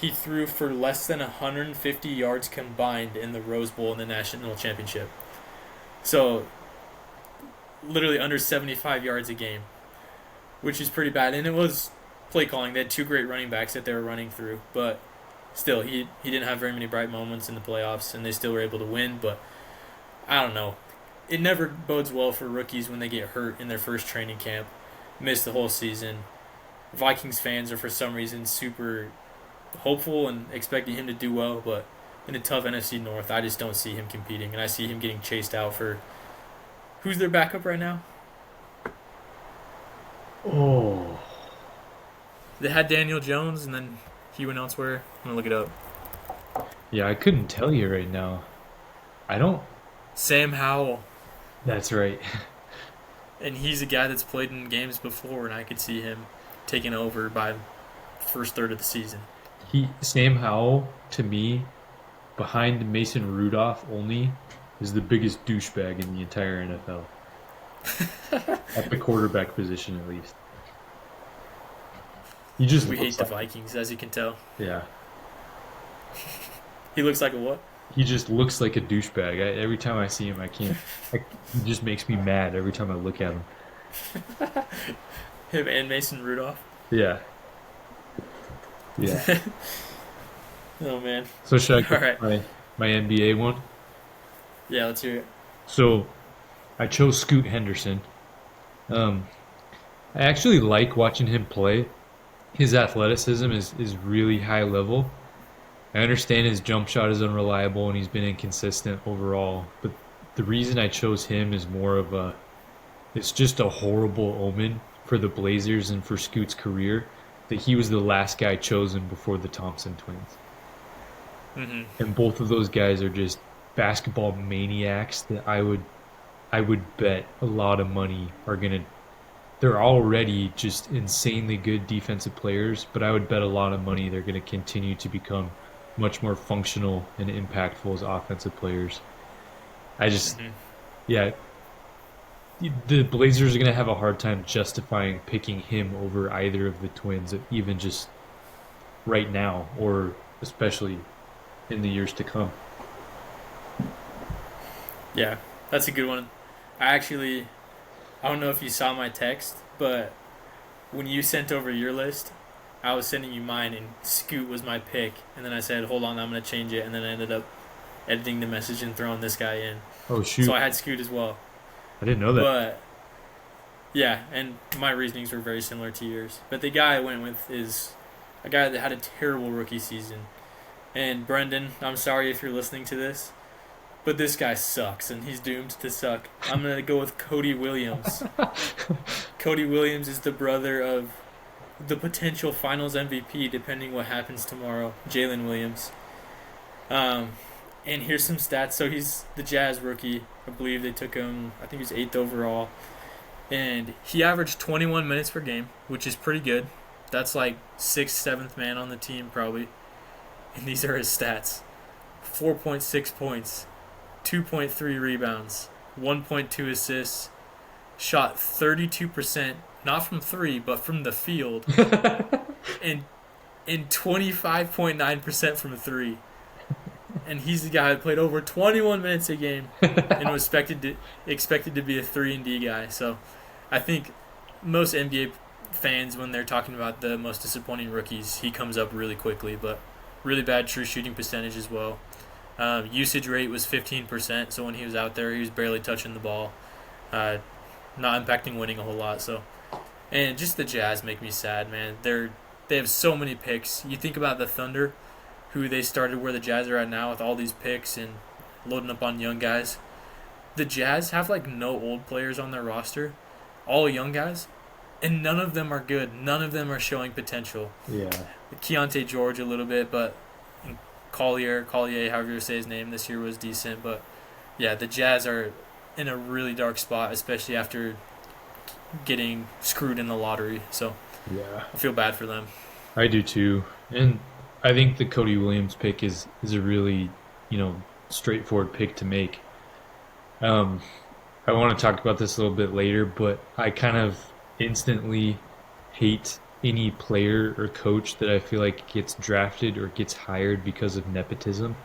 S1: he threw for less than 150 yards combined in the Rose Bowl in the national championship. So, literally under 75 yards a game, which is pretty bad. And it was play calling. They had two great running backs that they were running through, but still, he didn't have very many bright moments in the playoffs, and they still were able to win. But I don't know. It never bodes well for rookies when they get hurt in their first training camp, miss the whole season. Vikings fans are for some reason super hopeful and expecting him to do well, but in a tough NFC North, I just don't see him competing, and I see him getting chased out for who's their backup right now?
S2: Oh.
S1: They had Daniel Jones, and then he went elsewhere. I'm gonna look it up.
S2: Yeah, I couldn't tell you right now. I don't.
S1: Sam Howell.
S2: That's right.
S1: And he's a guy that's played in games before, and I could see him taking over by the first third of the season.
S2: Sam Howell, to me, behind Mason Rudolph only, is the biggest douchebag in the entire NFL. At the quarterback position, at least. He just
S1: We hate
S2: looks
S1: the
S2: like,
S1: Vikings, as you can tell.
S2: yeah.
S1: He looks like a what?
S2: He just looks like a douchebag. Every time I see him, I can't. He just makes me mad every time I look at him.
S1: Him and Mason Rudolph.
S2: Yeah. Yeah.
S1: Oh man.
S2: So should I
S1: All right.
S2: my NBA one?
S1: Yeah, let's hear it.
S2: So I chose Scoot Henderson. Um, I actually like watching him play. His athleticism is really high level. I understand his jump shot is unreliable and he's been inconsistent overall, but the reason I chose him is more of a it's just a horrible omen for the Blazers and for Scoot's career that he was the last guy chosen before the Thompson twins.
S1: Hmm.
S2: And both of those guys are just basketball maniacs that I would bet a lot of money are gonna they're already just insanely good defensive players, but I would bet a lot of money they're gonna continue to become much more functional and impactful as offensive players. I just
S1: Hmm.
S2: yeah, the Blazers are going to have a hard time justifying picking him over either of the twins, even just right now, or especially in the years to come.
S1: Yeah, that's a good one. I don't know if you saw my text, but when you sent over your list, I was sending you mine, and Scoot was my pick. And then I said, hold on, I'm going to change it. And then I ended up editing the message and throwing this guy in.
S2: Oh
S1: So
S2: shoot,
S1: I had Scoot as well.
S2: I didn't know that.
S1: But yeah, and my reasonings were very similar to yours. But the guy I went with is a guy that had a terrible rookie season. And Brendan, I'm sorry if you're listening to this, but this guy sucks and he's doomed to suck. I'm going to go with Cody Williams. Cody Williams is the brother of the potential finals MVP, depending what happens tomorrow, Jalen Williams. Um, and here's some stats. So he's the Jazz rookie. I believe they took him, I think he was 8th overall. And he averaged 21 minutes per game, which is pretty good. That's like 6th, 7th man on the team, probably. And these are his stats: 4.6 points, 2.3 rebounds, 1.2 assists, shot 32%, not from three, but from the field, and 25.9% from three. And he's the guy who played over 21 minutes a game and was expected to be a 3 and D guy. So I think most NBA fans, when they're talking about the most disappointing rookies, he comes up really quickly. But really bad true shooting percentage as well. Usage rate was 15%, so when he was out there, he was barely touching the ball, not impacting winning a whole lot. So, and just the Jazz make me sad, man. They have so many picks. You think about the Thunder, who they started where the Jazz are at now with all these picks and loading up on young guys. The Jazz have like no old players on their roster, all young guys, and none of them are good. None of them are showing potential.
S2: Yeah.
S1: Keontae George a little bit, but Collier, however you say his name, this year was decent. But yeah, the Jazz are in a really dark spot, especially after getting screwed in the lottery. So
S2: Yeah.
S1: I feel bad for them.
S2: I do too. And I think the Cody Williams pick is a really, straightforward pick to make. Um, I want to talk about this a little bit later, but I kind of instantly hate any player or coach that I feel like gets drafted or gets hired because of nepotism.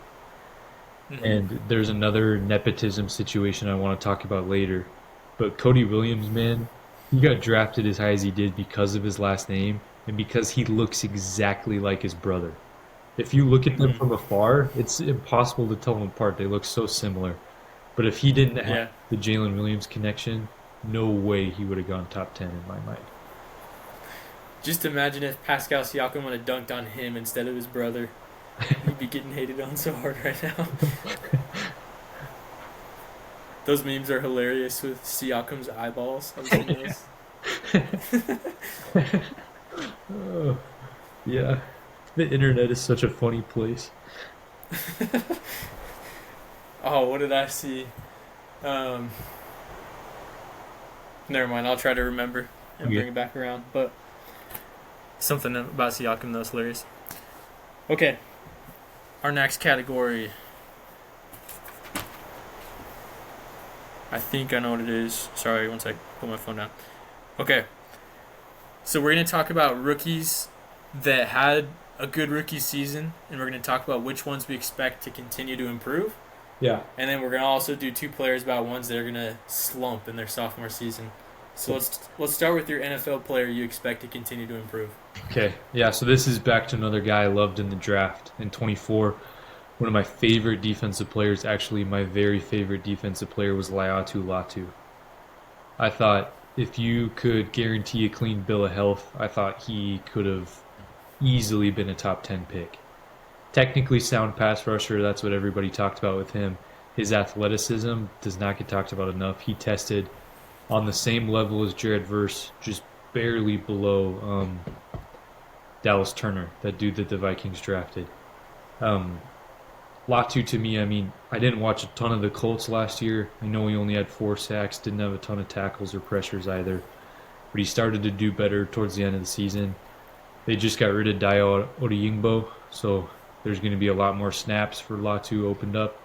S1: Hmm.
S2: And there's another nepotism situation I want to talk about later. But Cody Williams, man, he got drafted as high as he did because of his last name and because he looks exactly like his brother. If you look at them
S1: Hmm.
S2: from afar, it's impossible to tell them apart. They look so similar. But if he didn't have
S1: Yeah.
S2: the Jalen Williams connection, no way he would have gone top 10 in my mind.
S1: Just imagine if Pascal Siakam would have dunked on him instead of his brother. He'd be getting hated on so hard right now. Those memes are hilarious with Siakam's eyeballs. Have you seen those?
S2: Oh, yeah. The internet is such a funny place.
S1: Oh, what did I see? Um, Never mind. I'll try to remember and
S2: Okay.
S1: bring it back around. But something about Siakam that was hilarious. Okay, our next category. I think I know what it is. Sorry, one sec. Put my phone down. Okay, so we're going to talk about rookies that had a good rookie season, and we're going to talk about which ones we expect to continue to improve.
S2: Yeah.
S1: And then we're going to also do two players about ones that are going to slump in their sophomore season. So let's start with your NFL player you expect to continue to improve.
S2: Okay. Yeah, so this is back to another guy I loved in the draft in 24. One of my favorite defensive players, actually my very favorite defensive player was Laiatu Latu. I thought if you could guarantee a clean bill of health, I thought he could have easily been a top 10 pick. Technically sound pass rusher, that's what everybody talked about with him. His athleticism does not get talked about enough. He tested on the same level as Jared Verse, just barely below Dallas Turner, that dude that the Vikings drafted. Latu, to me, I mean, I didn't watch a ton of the Colts last year. I know he only had 4 sacks, didn't have a ton of tackles or pressures either. But he started to do better towards the end of the season. They just got rid of Dayo Odeyingbo, so there's going to be a lot more snaps for Latu opened up.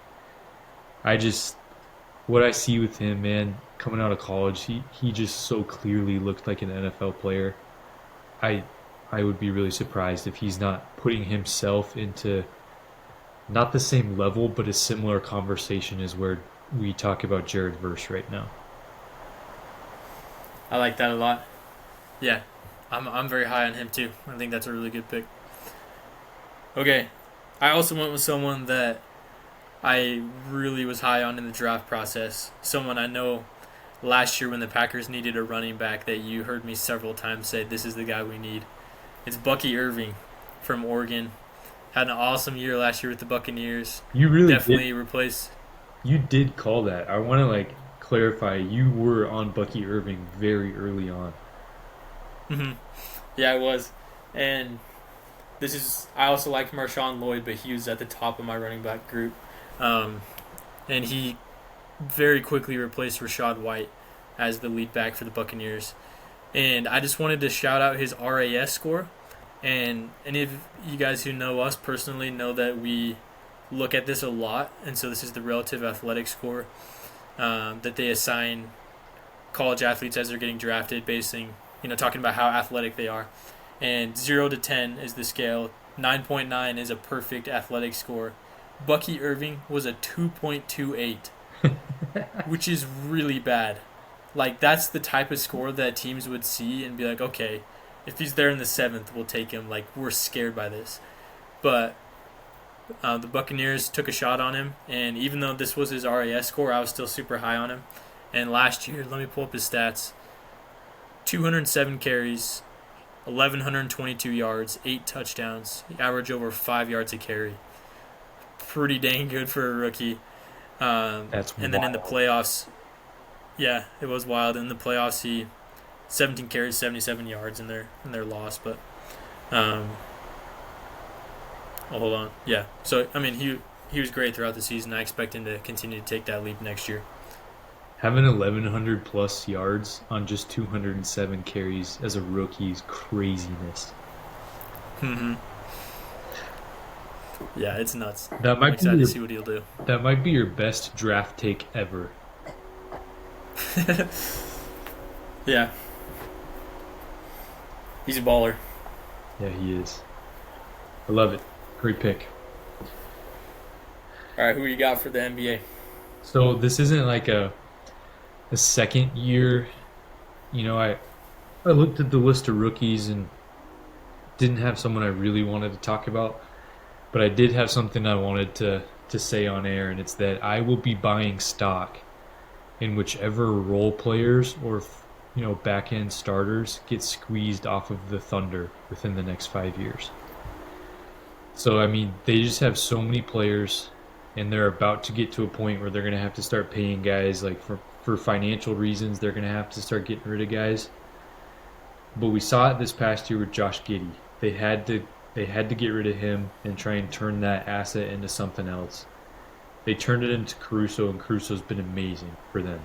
S2: What I see with him, man, coming out of college, he just so clearly looked like an NFL player. I would be really surprised if he's not putting himself into not the same level, but a similar conversation as where we talk about Jared Verse right now.
S1: I like that a lot. Yeah, I'm very high on him too. I think that's a really good pick. Okay, I also went with someone that I really was high on in the draft process. Someone I know last year when the Packers needed a running back that you heard me several times say, this is the guy we need. It's Bucky Irving from Oregon. Had an awesome year last year with the Buccaneers.
S2: You really
S1: definitely replaced.
S2: You did call that. I want to clarify. You were on Bucky Irving very early on.
S1: Mm-hmm. Yeah, I was. And I also like Marshawn Lloyd, but he was at the top of my running back group. And he very quickly replaced Rachaad White as the lead back for the Buccaneers. And I just wanted to shout out his RAS score. And any of you guys who know us personally know that we look at this a lot. And so this is the relative athletic score that they assign college athletes as they're getting drafted, talking about how athletic they are. And 0 to 10 is the scale. 9.9 is a perfect athletic score. Bucky Irving was a 2.28, which is really bad. That's the type of score that teams would see and be like, okay, if he's there in the 7th, we'll take him. We're scared by this. But the Buccaneers took a shot on him, and even though this was his RAS score, I was still super high on him. And last year, let me pull up his stats. 207 carries, 1,122 yards, 8 touchdowns. He averaged over 5 yards a carry. Pretty dang good for a rookie.
S2: That's
S1: and then in the playoffs, yeah, it was wild. In the playoffs, he 17 carries, 77 yards in their loss. But, hold on. Yeah. So I mean, he was great throughout the season. I expect him to continue to take that leap next year.
S2: Having 1,100 plus yards on just 207 carries as a rookie is craziness.
S1: Mm-hmm. Yeah, it's nuts.
S2: I'm excited
S1: to see what he'll do.
S2: That might be your best draft take ever.
S1: Yeah. He's a baller.
S2: Yeah, he is. I love it. Great pick.
S1: All right, who you got for the NBA?
S2: So this isn't like a second year. I looked at the list of rookies and didn't have someone I really wanted to talk about. But I did have something I wanted to say on air, and it's that I will be buying stock in whichever role players or back-end starters get squeezed off of the Thunder within the next 5 years. So, I mean, they just have so many players, and they're about to get to a point where they're going to have to start paying guys, for financial reasons, they're going to have to start getting rid of guys. But we saw it this past year with Josh Giddey. They had to get rid of him and try and turn that asset into something else. They turned it into Caruso, and Caruso's been amazing for them.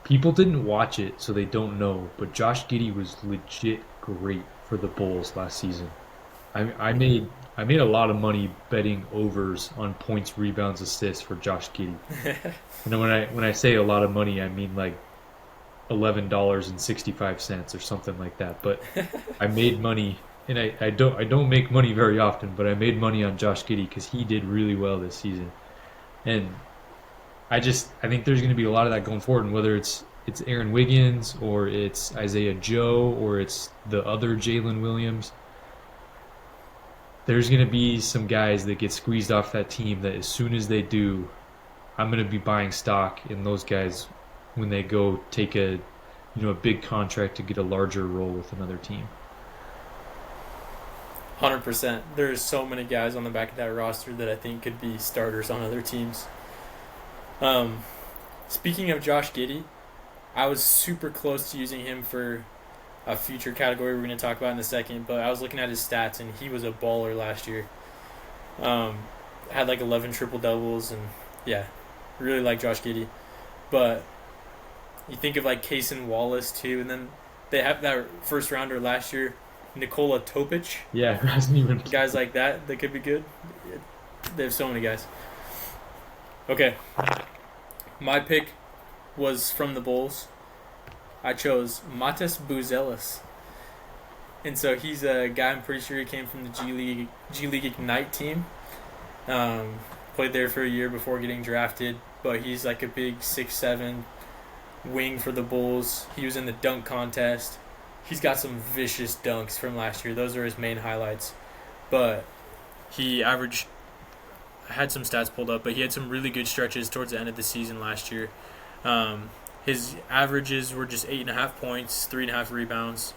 S2: People didn't watch it, so they don't know, but Josh Giddey was legit great for the Bulls last season. I made a lot of money betting overs on points, rebounds, assists for Josh Giddey. And when I say a lot of money, I mean $11.65 or something like that. But I made money, and I don't make money very often, but I made money on Josh Giddey because he did really well this season. And I think there's going to be a lot of that going forward, and whether it's Aaron Wiggins or it's Isaiah Joe or it's the other Jalen Williams, there's going to be some guys that get squeezed off that team that as soon as they do, I'm going to be buying stock in those guys when they go take a big contract to get a larger role with another team.
S1: 100%. There's so many guys on the back of that roster that I think could be starters on other teams. Speaking of Josh Giddey, I was super close to using him for a future category we're going to talk about in a second, but I was looking at his stats, and he was a baller last year. Had like 11 triple-doubles, and yeah, really like Josh Giddey. But you think of like Cason Wallace too, and then they have that first rounder last year, Nikola Topic.
S2: Yeah, hasn't even
S1: Guys like that could be good. They have so many guys. Okay, my pick was from the Bulls. I chose Matas Buzelis. And so he's a guy, I'm pretty sure he came from the G League Ignite team. Played there for a year before getting drafted, but he's like a big 6'7" wing for the Bulls. He was in the dunk contest. He's got some vicious dunks from last year. Those are his main highlights. But he averaged, I had some stats pulled up, but he had some really good stretches towards the end of the season last year. His averages were just 8.5 points, 3.5 rebounds,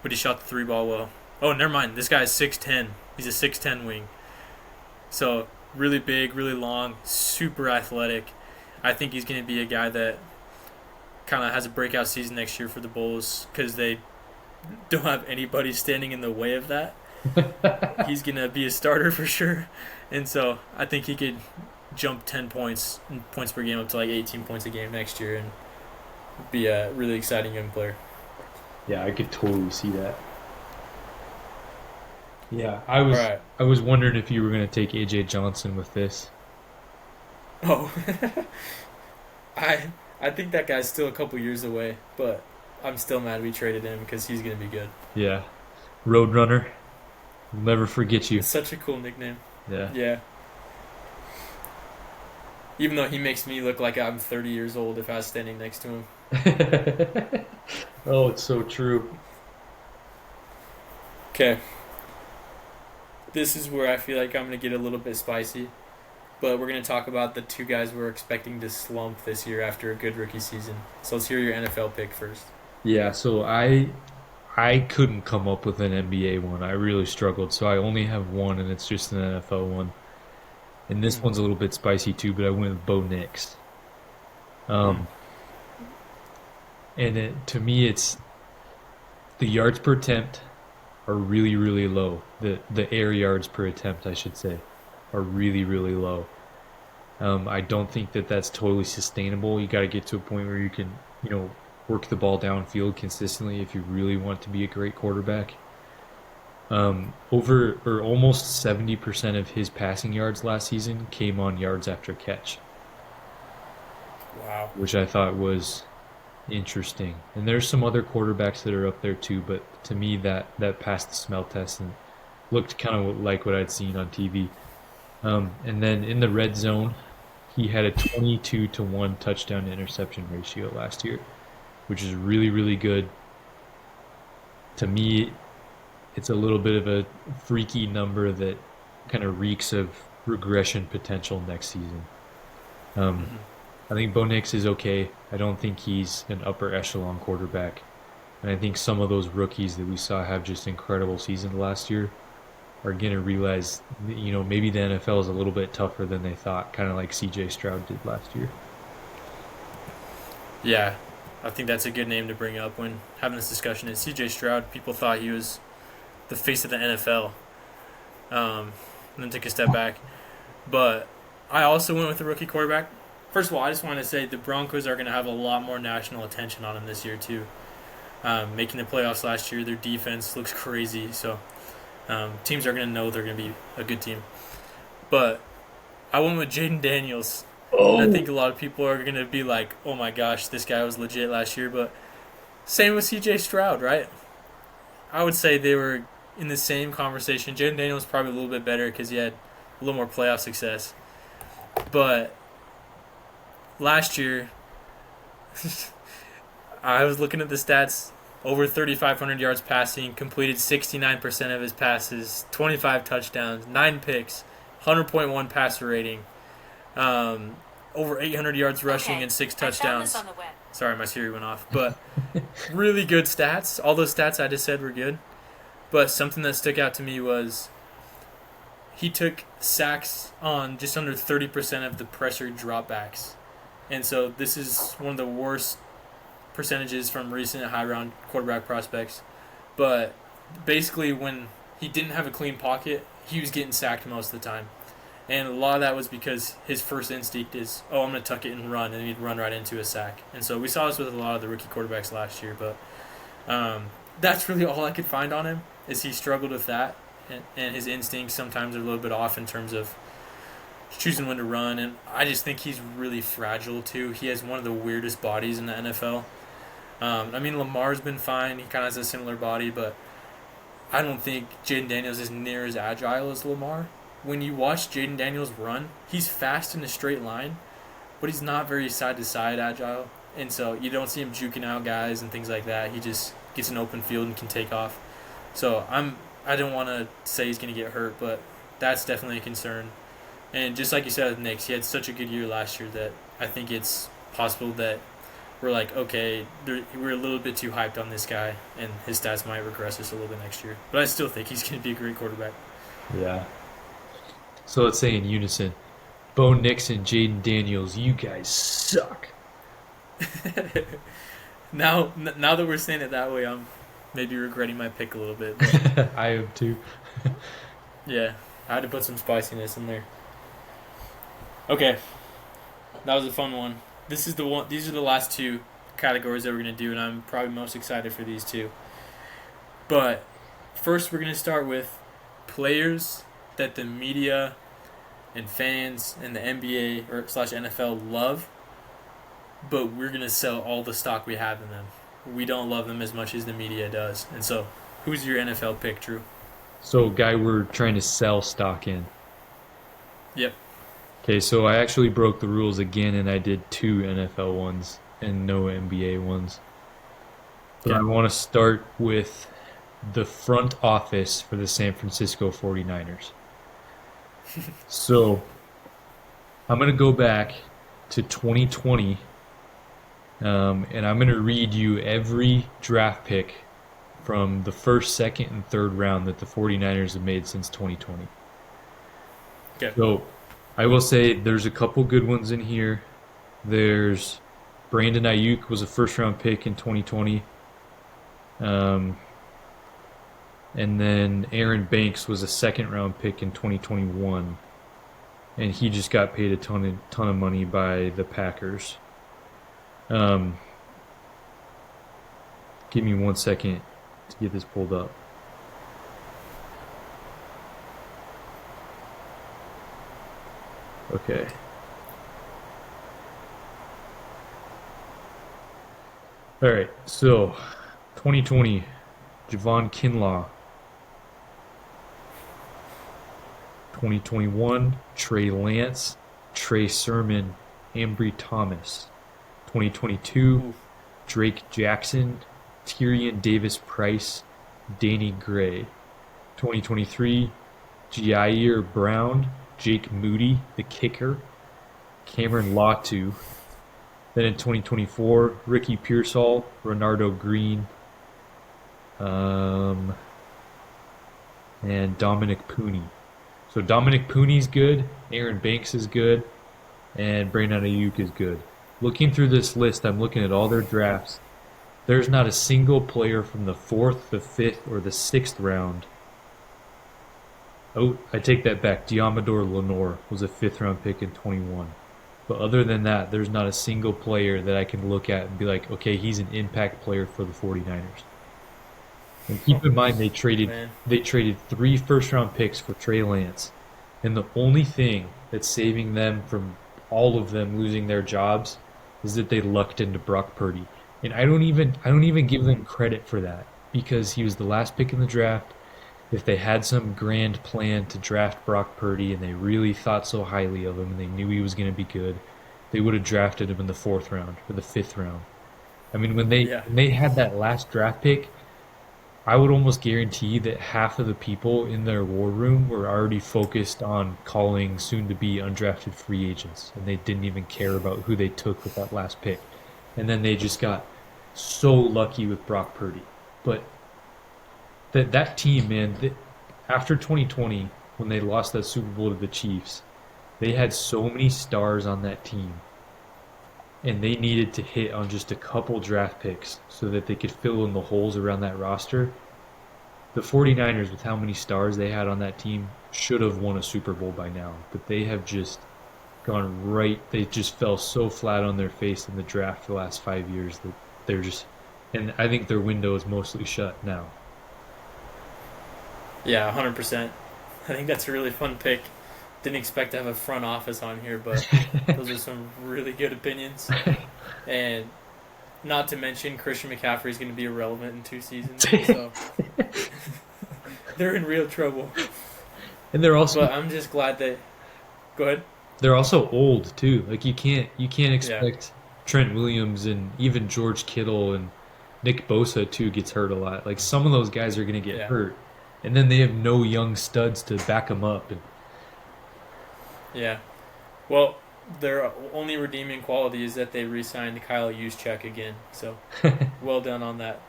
S1: but he shot the three ball well. Oh, never mind. This guy is 6'10". He's a 6'10" wing. So really big, really long, super athletic. I think he's going to be a guy that kind of has a breakout season next year for the Bulls because they don't have anybody standing in the way of that. He's going to be a starter for sure. And so I think he could jump 10 points per game up to like 18 points a game next year and be a really exciting young player.
S2: Yeah, I could totally see that. Yeah, I was wondering if you were going to take AJ Johnson with this.
S1: Oh, I think that guy's still a couple years away, but I'm still mad we traded him because he's going to be good.
S2: Yeah, Roadrunner. We'll never forget you.
S1: It's such a cool nickname.
S2: Yeah.
S1: Even though he makes me look like I'm 30 years old if I was standing next to him.
S2: Oh, it's so true.
S1: Okay. This is where I feel like I'm going to get a little bit spicy. But we're going to talk about the two guys we're expecting to slump this year after a good rookie season. So let's hear your NFL pick first.
S2: Yeah, so I couldn't come up with an NBA one. I really struggled. So I only have one, and it's just an NFL one. And this one's a little bit spicy too, but I went with Bo Nix. And to me, it's the yards per attempt are really, really low. The air yards per attempt, I should say, are really, really low. I don't think that that's totally sustainable. You got to get to a point where you can, work the ball downfield consistently if you really want to be a great quarterback. Almost 70% of his passing yards last season came on yards after catch.
S1: Wow.
S2: Which I thought was interesting. And there's some other quarterbacks that are up there too, but to me that passed the smell test and looked kind of like what I'd seen on TV. And then in the red zone, he had a 22-1 touchdown to interception ratio last year, which is really, really good. To me, it's a little bit of a freaky number that kind of reeks of regression potential next season. I think Bo Nix is okay. I don't think he's an upper echelon quarterback. And I think some of those rookies that we saw have just incredible seasons last year are going to realize, maybe the NFL is a little bit tougher than they thought, kind of like C.J. Stroud did last year.
S1: Yeah, I think that's a good name to bring up when having this discussion. Is C.J. Stroud, people thought he was the face of the NFL, and then took a step back. But I also went with the rookie quarterback. First of all, I just want to say the Broncos are going to have a lot more national attention on him this year too. Making the playoffs last year, their defense looks crazy, so teams are going to know they're going to be a good team. But I went with Jaden Daniels.
S2: Oh.
S1: And I think a lot of people are going to be like, oh my gosh, this guy was legit last year. But same with C.J. Stroud, right? I would say they were in the same conversation. Jaden Daniels probably a little bit better because he had a little more playoff success. But last year, I was looking at the stats. Over 3,500 yards passing, completed 69% of his passes, 25 touchdowns, 9 picks, 100.1 passer rating, over 800 yards rushing and 6 touchdowns. Sorry, my Siri went off. But really good stats. All those stats I just said were good. But something that stuck out to me was he took sacks on just under 30% of the pressure dropbacks. And so this is one of the worst percentages from recent high round quarterback prospects. But basically, when he didn't have a clean pocket, he was getting sacked most of the time. And a lot of that was because his first instinct is, oh, I'm going to tuck it and run, and he'd run right into a sack. And so we saw this with a lot of the rookie quarterbacks last year. But that's really all I could find on him, is he struggled with that. And his instincts sometimes are a little bit off in terms of choosing when to run. And I just think he's really fragile, too. He has one of the weirdest bodies in the NFL. I mean, Lamar's been fine. He kind of has a similar body, but I don't think Jaden Daniels is near as agile as Lamar. When you watch Jaden Daniels run, he's fast in a straight line, but he's not very side-to-side agile. And so you don't see him juking out guys and things like that. He just gets an open field and can take off. So I don't want to say he's going to get hurt, but that's definitely a concern. And just like you said with Knicks, he had such a good year last year that I think it's possible that we're like, okay, we're a little bit too hyped on this guy, and his stats might regress us a little bit next year. But I still think he's going to be a great quarterback.
S2: Yeah. So let's say in unison, Bo Nix and Jaden Daniels, you guys suck.
S1: Now that we're saying it that way, I'm maybe regretting my pick a little bit.
S2: I am too.
S1: Yeah, I had to put some spiciness in there. Okay, that was a fun one. These are the last two categories that we're going to do, and I'm probably most excited for these two. But first, we're going to start with players that the media and fans and the NBA or / NFL love, but we're going to sell all the stock we have in them. We don't love them as much as the media does. And so, who's your NFL pick, Drew?
S2: So, guy we're trying to sell stock in.
S1: Yep.
S2: Okay, so I actually broke the rules again, and I did 2 NFL ones and no NBA ones. But I want to start with the front office for the San Francisco 49ers. So, I'm going to go back to 2020, and I'm going to read you every draft pick from the first, second, and third round that the 49ers have made since 2020.
S1: Okay.
S2: So, I will say there's a couple good ones in here. There's Brandon Ayuk was a first-round pick in 2020. And then Aaron Banks was a second-round pick in 2021. And he just got paid a ton of money by the Packers. Give me 1 second to get this pulled up. Okay. All right. So, 2020, Javon Kinlaw. 2021, Trey Lance, Trey Sermon, Ambry Thomas. 2022, Drake Jackson, Tyrion Davis-Price, Danny Gray. 2023, Jair Brown, Jake Moody, the kicker, Cameron Latu. Then in 2024, Ricky Pearsall, Renardo Green, and Dominic Pooney. So Dominic Pooney's good, Aaron Banks is good, and Brandon Ayuk is good. Looking through this list, I'm looking at all their drafts. There's not a single player from the 4th, the 5th, or the 6th round. Oh, I take that back. Diamador Lenore was a 5th-round pick in 21. But other than that, there's not a single player that I can look at and be like, okay, he's an impact player for the 49ers. And keep in mind, they traded 3 first-round picks for Trey Lance. And the only thing that's saving them from all of them losing their jobs is that they lucked into Brock Purdy. And I don't even give them credit for that, because he was the last pick in the draft. If they had some grand plan to draft Brock Purdy and they really thought so highly of him and they knew he was going to be good, they would have drafted him in the 4th round or the 5th round. I mean, when they had that last draft pick, I would almost guarantee that half of the people in their war room were already focused on calling soon-to-be undrafted free agents, and they didn't even care about who they took with that last pick. and then they just got so lucky with Brock Purdy. But that team, man, after 2020, when they lost that Super Bowl to the Chiefs, they had so many stars on that team, and they needed to hit on just a couple draft picks so that they could fill in the holes around that roster. The 49ers, with how many stars they had on that team, should have won a Super Bowl by now, but they have just gone right. They just fell so flat on their face in the draft for the last 5 years that they're just, and I think their window is mostly shut now.
S1: Yeah, 100%. I think that's a really fun pick. Didn't expect to have a front office on here, but those are some really good opinions. And not to mention, Christian McCaffrey is going to be irrelevant in 2 seasons, so they're in real trouble.
S2: And they're also,
S1: But I'm just glad that. Go ahead.
S2: they're also old too. Like you can't
S1: Yeah,
S2: expect Trent Williams and even George Kittle and Nick Bosa too gets hurt a lot. Like some of those guys are going to get
S1: yeah,
S2: hurt, and then they have no young studs to back them up. And
S1: yeah. Well, their only redeeming quality is that they re-signed Kyle Juszczyk again. So, well done on that.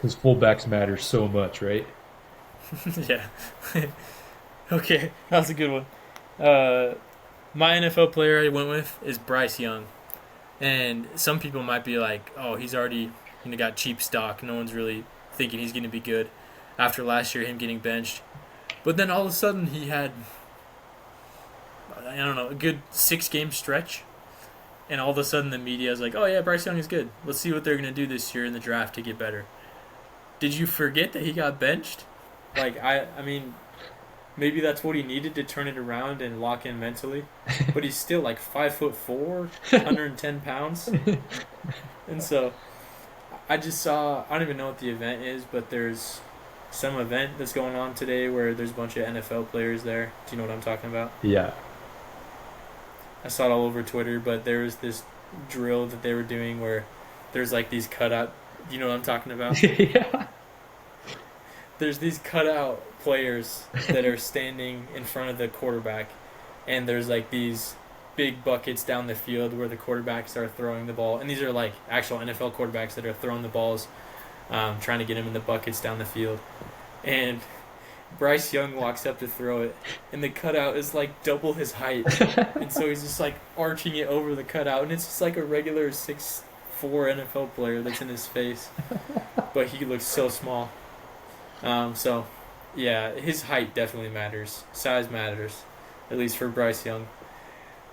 S2: because fullbacks matter so much, right?
S1: Yeah. Okay, that was a good one. My NFL player I went with is Bryce Young. And some people might be like, oh, he's already got cheap stock. No one's really thinking he's going to be good after last year, him getting benched. But then all of a sudden he had, I don't know, a good 6-game stretch. And all of a sudden the media is like, oh, yeah, Bryce Young is good. Let's see what they're going to do this year in the draft to get better. Did you forget that he got benched? Like, I mean, maybe that's what he needed to turn it around and lock in mentally. But he's still like 5'4", 110 pounds. And so I just saw, I don't even know what the event is, but there's some event that's going on today where there's a bunch of NFL players there. Do you know what I'm talking about?
S2: Yeah.
S1: I saw it all over Twitter, but there was this drill that they were doing where there's like these cutout, you know what I'm talking about?
S2: Yeah.
S1: There's these cutout players that are standing in front of the quarterback, and there's like these big buckets down the field where the quarterbacks are throwing the ball, and these are like actual NFL quarterbacks that are throwing the balls, trying to get them in the buckets down the field. And Bryce Young walks up to throw it, and the cutout is like double his height, and so he's just like arching it over the cutout, and it's just like a regular 6'4" NFL player that's in his face, but he looks so small. So, yeah, his height definitely matters. Size matters, at least for Bryce Young.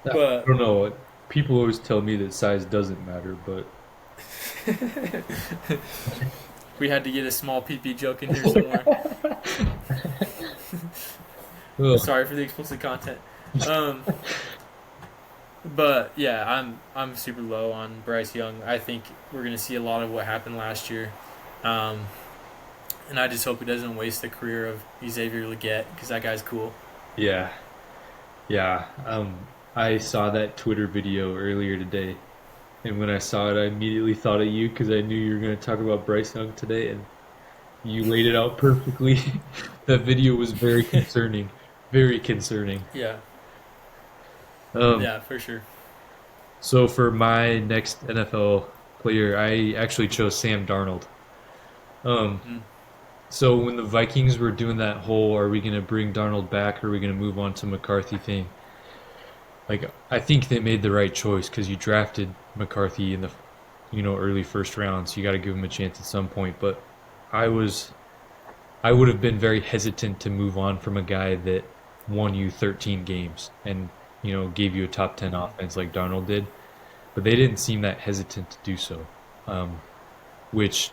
S2: I
S1: But
S2: don't know. People always tell me that size doesn't matter, but
S1: we had to get a small PP joke in here somewhere.
S2: ugh.
S1: Sorry for the explicit content. But yeah, I'm super low on Bryce Young. I think we're gonna see a lot of what happened last year. And I just hope he doesn't waste the career of Xavier Legette, because that guy's cool.
S2: Yeah, yeah. I saw that Twitter video earlier today, and when I saw it, I immediately thought of you because I knew you were going to talk about Bryce Young today, and you laid it out perfectly. That video was very concerning, very concerning.
S1: Yeah,
S2: Um,
S1: yeah, for sure.
S2: so for my next NFL player, I actually chose Sam Darnold. Um,
S1: Mm.
S2: so when the Vikings were doing that whole "Are we going to bring Darnold back? Or are we going to move on to McCarthy?" thing, like I think they made the right choice because you drafted McCarthy in the early first round, so you got to give him a chance at some point. But I would have been very hesitant to move on from a guy that won you 13 games and gave you a top 10 offense like Darnold did. But they didn't seem that hesitant to do so, which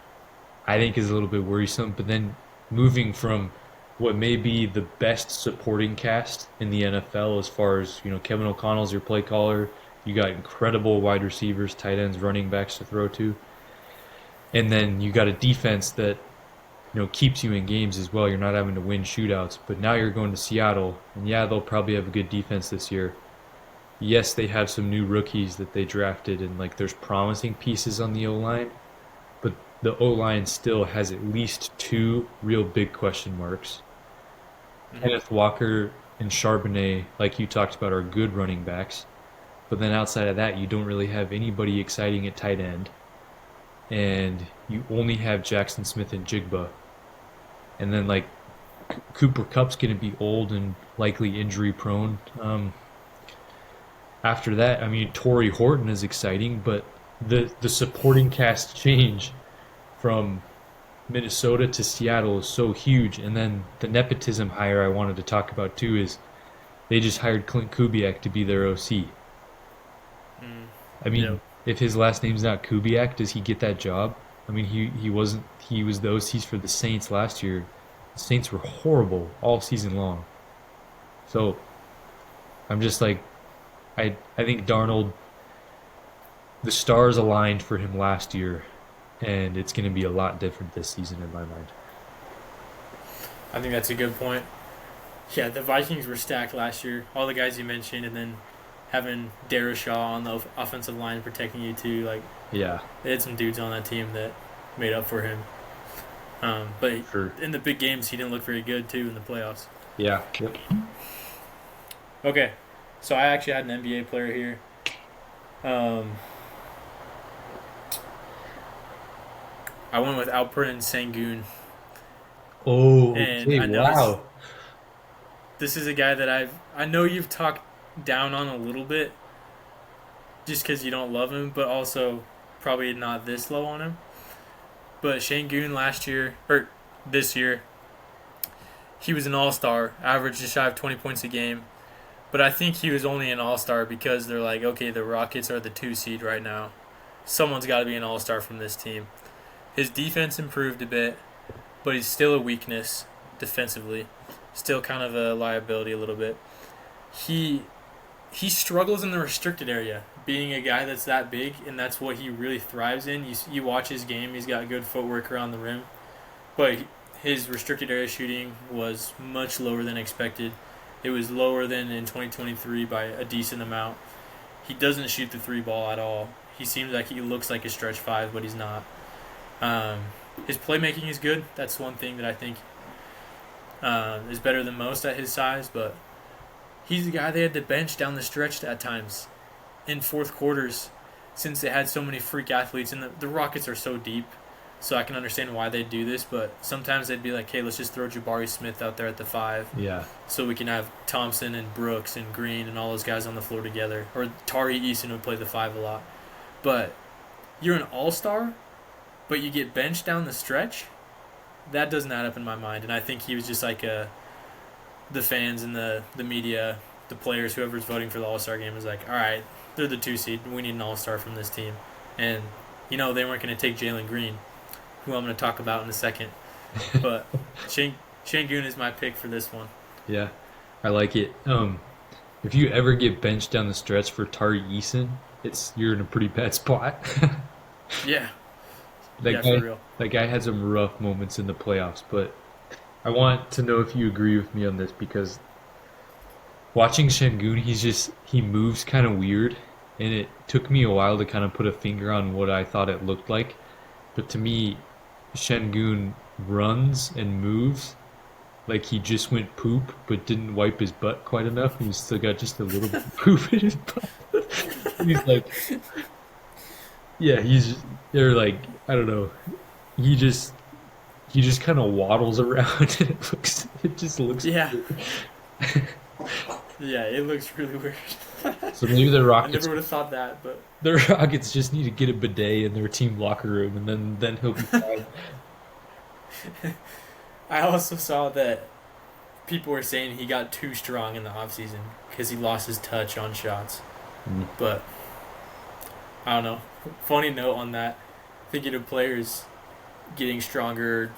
S2: I think is a little bit worrisome. But then moving from what may be the best supporting cast in the NFL as far as, Kevin O'Connell's your play caller. You got incredible wide receivers, tight ends, running backs to throw to. And then you got a defense that, keeps you in games as well. You're not having to win shootouts. But now you're going to Seattle, and yeah, they'll probably have a good defense this year. Yes, they have some new rookies that they drafted, and there's promising pieces on the O-line. But the O-line still has at least two real big question marks.
S1: Mm-hmm.
S2: Kenneth Walker and Charbonnet, like you talked about, are good running backs. But then outside of that, you don't really have anybody exciting at tight end, and you only have Jackson Smith and Jigba. And then like Cooper Cup's going to be old and likely injury prone. After that, I mean, Torrey Horton is exciting, but the supporting cast change from Minnesota to Seattle is so huge. And then the nepotism hire I wanted to talk about too is they just hired Clint Kubiak to be their OC. I mean,
S1: Yep.
S2: if his last name's not Kubiak, does he get that job? I mean, he wasn't. He was the OCs for the Saints last year. The Saints were horrible all season long. So I'm just like, I think Darnold, the stars aligned for him last year, and it's going to be a lot different this season in my mind.
S1: I think that's a good point. Yeah, the Vikings were stacked last year. All the guys you mentioned, and then having Darashaw on the offensive line protecting you too. Like,
S2: Yeah,
S1: they had some dudes on that team that made up for him. But
S2: sure.
S1: in the big games, he didn't look very good too in the playoffs.
S2: Yeah. Yep.
S1: Okay, so I actually had an NBA player here. I went with Alperen Sengun.
S2: Oh,
S1: And
S2: okay.
S1: I know
S2: Wow.
S1: This is a guy that I know you've talked down on a little bit just because you don't love him, but also probably not this low on him. But Sengun last year, or this year, he was an all-star, averaged just shy of 20 points a game. But I think he was only an all-star because they're like, okay, the Rockets are the 2 seed right now. Someone's got to be an all-star from this team. His defense improved a bit, but he's still a weakness defensively. Still kind of a liability a little bit. He struggles in the restricted area, being a guy that's that big, and that's what he really thrives in. You watch his game, he's got good footwork around the rim, but his restricted area shooting was much lower than expected. It was lower than in 2023 by a decent amount. He doesn't shoot the 3 ball at all. He seems like he looks like a stretch 5, but he's not. His playmaking is good. That's one thing that I think is better than most at his size, but he's the guy they had to bench down the stretch at times in fourth quarters since they had so many freak athletes. And the Rockets are so deep, so I can understand why they do this, but sometimes they'd be like, hey, let's just throw Jabari Smith out there at the 5
S2: Yeah.
S1: so we can have Thompson and Brooks and Green and all those guys on the floor together. Or Tari Eason would play the 5 a lot. But you're an all-star, but you get benched down the stretch? That doesn't add up in my mind. And I think he was just like the fans and the media, the players, whoever's voting for the All-Star game is like, all right, they're the 2 seed. We need an All-Star from this team. And, they weren't going to take Jalen Green, who I'm going to talk about in a second. But Sengun is my pick for this one.
S2: Yeah. I like it. If you ever get benched down the stretch for Tari Eason, you're in a pretty bad spot.
S1: Yeah.
S2: That guy had some rough moments in the playoffs, but I want to know if you agree with me on this because watching Sengun, he moves kind of weird, and it took me a while to kind of put a finger on what I thought it looked like. But to me, Sengun runs and moves like he just went poop, but didn't wipe his butt quite enough, and he's still got just a little bit of poop in his butt. He's like, yeah, they're like, I don't know. He just kind of waddles around, and it just looks.
S1: Yeah.
S2: weird.
S1: Yeah, it looks really weird.
S2: So maybe the
S1: I
S2: Rockets,
S1: never would have thought that, but
S2: the Rockets just need to get a bidet in their team locker room, and then he'll be fine.
S1: I also saw that people were saying he got too strong in the offseason because he lost his touch on shots.
S2: Mm.
S1: But I don't know. Funny note on that. Thinking of players getting stronger,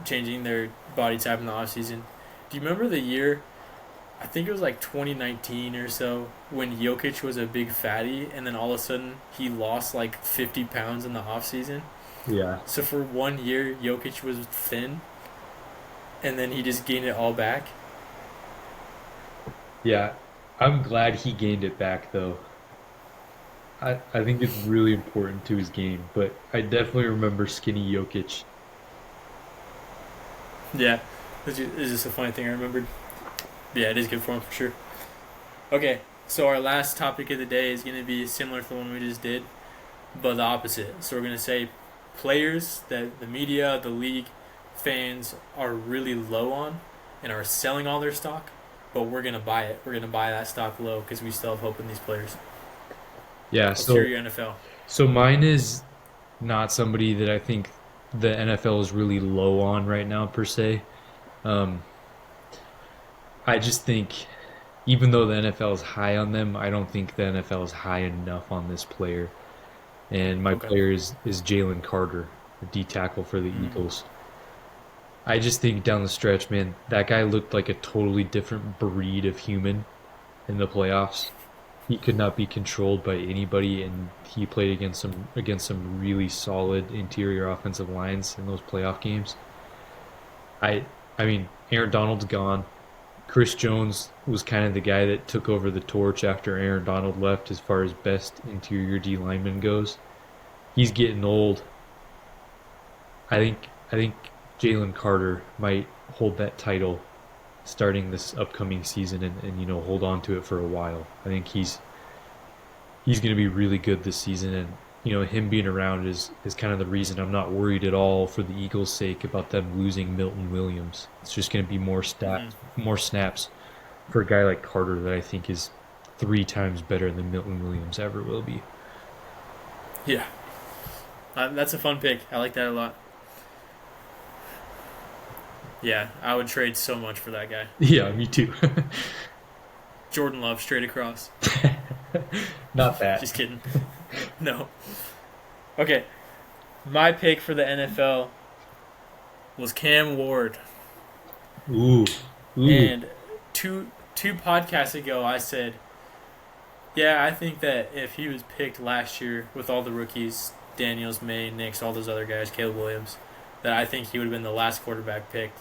S1: changing their body type in the offseason. Do you remember the year, I think it was like 2019 or so, when Jokic was a big fatty and then all of a sudden he lost like 50 pounds in the offseason?
S2: Yeah.
S1: So for 1 year, Jokic was thin and then he just gained it all back.
S2: Yeah. I'm glad he gained it back, though. I think it's really important to his game, but I definitely remember skinny Jokic.
S1: Yeah, it's just a funny thing I remembered. Yeah, it is good for him for sure. Okay, So our last topic of the day is going to be similar to the one we just did, but the opposite. So we're going to say players that the media, the league, fans are really low on and are selling all their stock, but we're going to buy it. We're going to buy that stock low because we still have hope in these players.
S2: Yeah,
S1: Let's hear your NFL.
S2: so mine is not somebody that I think the NFL is really low on right now per se. Um, I just think even though the NFL is high on them, I don't think the NFL is high enough on this player. And my
S1: Okay.
S2: player is Jalen Carter, the D tackle for the Eagles. I just think down the stretch, man, that guy looked like a totally different breed of human in the playoffs. He could not be controlled by anybody, and he played against some really solid interior offensive lines in those playoff games. I I mean, Aaron Donald's gone. Chris Jones was kind of the guy that took over the torch after Aaron Donald left as far as best interior D lineman goes. He's getting old. I think Jalen Carter might hold that title starting this upcoming season and hold on to it for a while. I think he's going to be really good this season, and him being around is kind of the reason I'm not worried at all for the Eagles' sake about them losing Milton Williams. It's just going to be more snaps for a guy like Carter that I think is 3 times better than Milton Williams ever will be.
S1: Yeah. That's a fun pick. I like that a lot. Yeah, I would trade so much for that guy.
S2: Yeah, me too.
S1: Jordan Love straight across.
S2: Not that.
S1: Just kidding. No. Okay. My pick for the NFL was Cam Ward.
S2: Ooh.
S1: And two podcasts ago I said, yeah, I think that if he was picked last year with all the rookies, Daniels, May, Nix, all those other guys, Caleb Williams, that I think he would have been the last quarterback picked.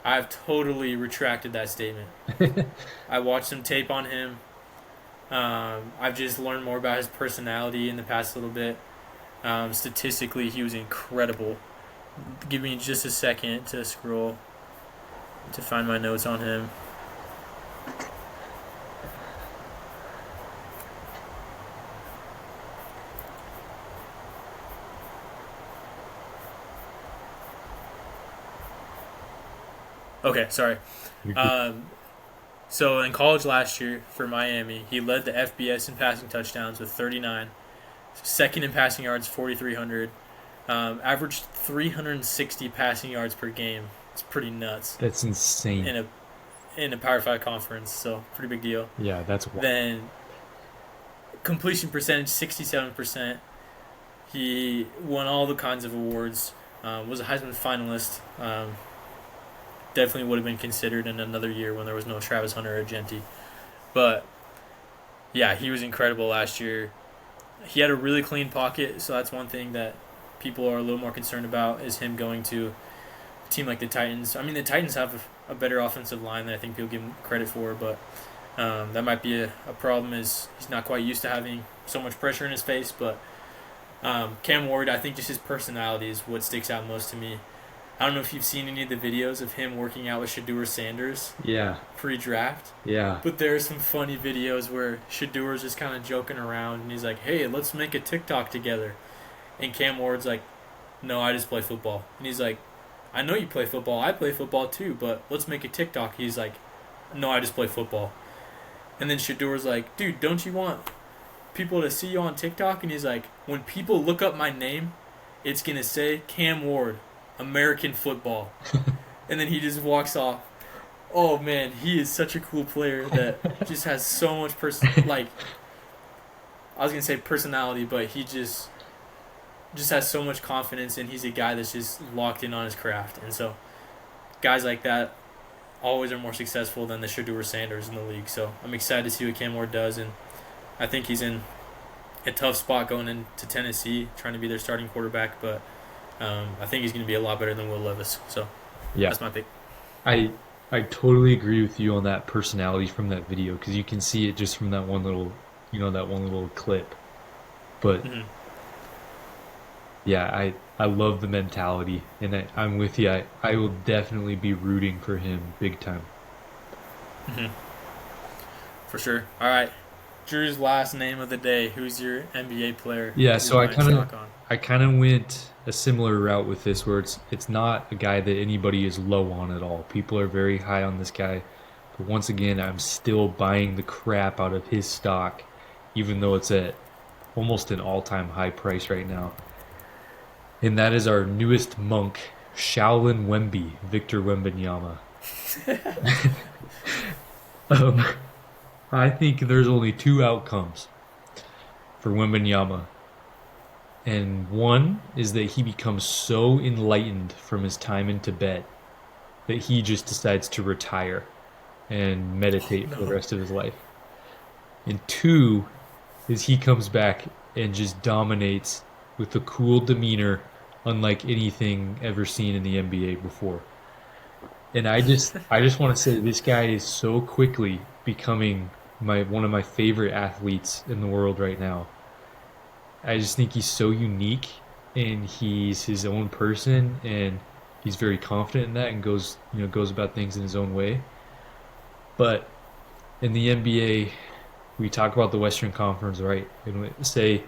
S1: I've totally retracted that statement. I watched some tape on him. I've just learned more about his personality in the past little bit. Statistically, he was incredible. Give me just a second to scroll to find my notes on him. Okay, sorry. So in college last year for Miami, he led the FBS in passing touchdowns with 39, second in passing yards, 4,300, averaged 360 passing yards per game. It's pretty nuts.
S2: That's insane.
S1: In a Power 5 conference, so pretty big deal.
S2: Yeah, that's wild.
S1: Then completion percentage, 67%. He won all the kinds of awards, was a Heisman finalist. Definitely would have been considered in another year when there was no Travis Hunter or Genty. But, yeah, he was incredible last year. He had a really clean pocket, so that's one thing that people are a little more concerned about is him going to a team like the Titans. I mean, the Titans have a better offensive line than I think people give him credit for, but that might be a problem is he's not quite used to having so much pressure in his face. But Cam Ward, I think just his personality is what sticks out most to me. I don't know if you've seen any of the videos of him working out with Shedeur Sanders pre-draft.
S2: Yeah.
S1: But there are some funny videos where Shedeur's just kind of joking around, and he's like, hey, let's make a TikTok together. And Cam Ward's like, no, I just play football. And he's like, I know you play football. I play football too, but let's make a TikTok. He's like, no, I just play football. And then Shedeur's like, dude, don't you want people to see you on TikTok? And he's like, when people look up my name, it's going to say Cam Ward, American football. And then he just walks off. Oh man, he is such a cool player that just has so much I was gonna say personality, but he just has so much confidence, and he's a guy that's just locked in on his craft. And so guys like that always are more successful than the Shedeur Sanders in the league. So I'm excited to see what Cam Ward does, and I think he's in a tough spot going into Tennessee, trying to be their starting quarterback, but I think he's going to be a lot better than Will Levis. So
S2: Yeah.
S1: that's my pick.
S2: I totally agree with you on that personality from that video because you can see it just from that one little clip. But yeah, I love the mentality, and I'm with you. I will definitely be rooting for him big time.
S1: For sure. All right. Drew's last name of the day. Who's your NBA player
S2: Yeah,
S1: you're
S2: so
S1: buying stock on?
S2: I kind of went a similar route with this, where it's not a guy that anybody is low on at all. People are very high on this guy, but once again, I'm still buying the crap out of his stock, even though it's at almost an all-time high price right now. And that is our newest monk, Shaolin Wemby, Victor Wembanyama. um, I think there's only two outcomes for Wembanyama. And one is that he becomes so enlightened from his time in Tibet that he just decides to retire and meditate for the
S1: No.
S2: rest of his life. And two is he comes back and just dominates with a cool demeanor unlike anything ever seen in the NBA before. And I just want to say this guy is so quickly becoming my one of my favorite athletes in the world right now. I just think he's so unique and he's his own person and he's very confident in that and goes about things in his own way. But in the NBA, we talk about the Western Conference, right? And we say,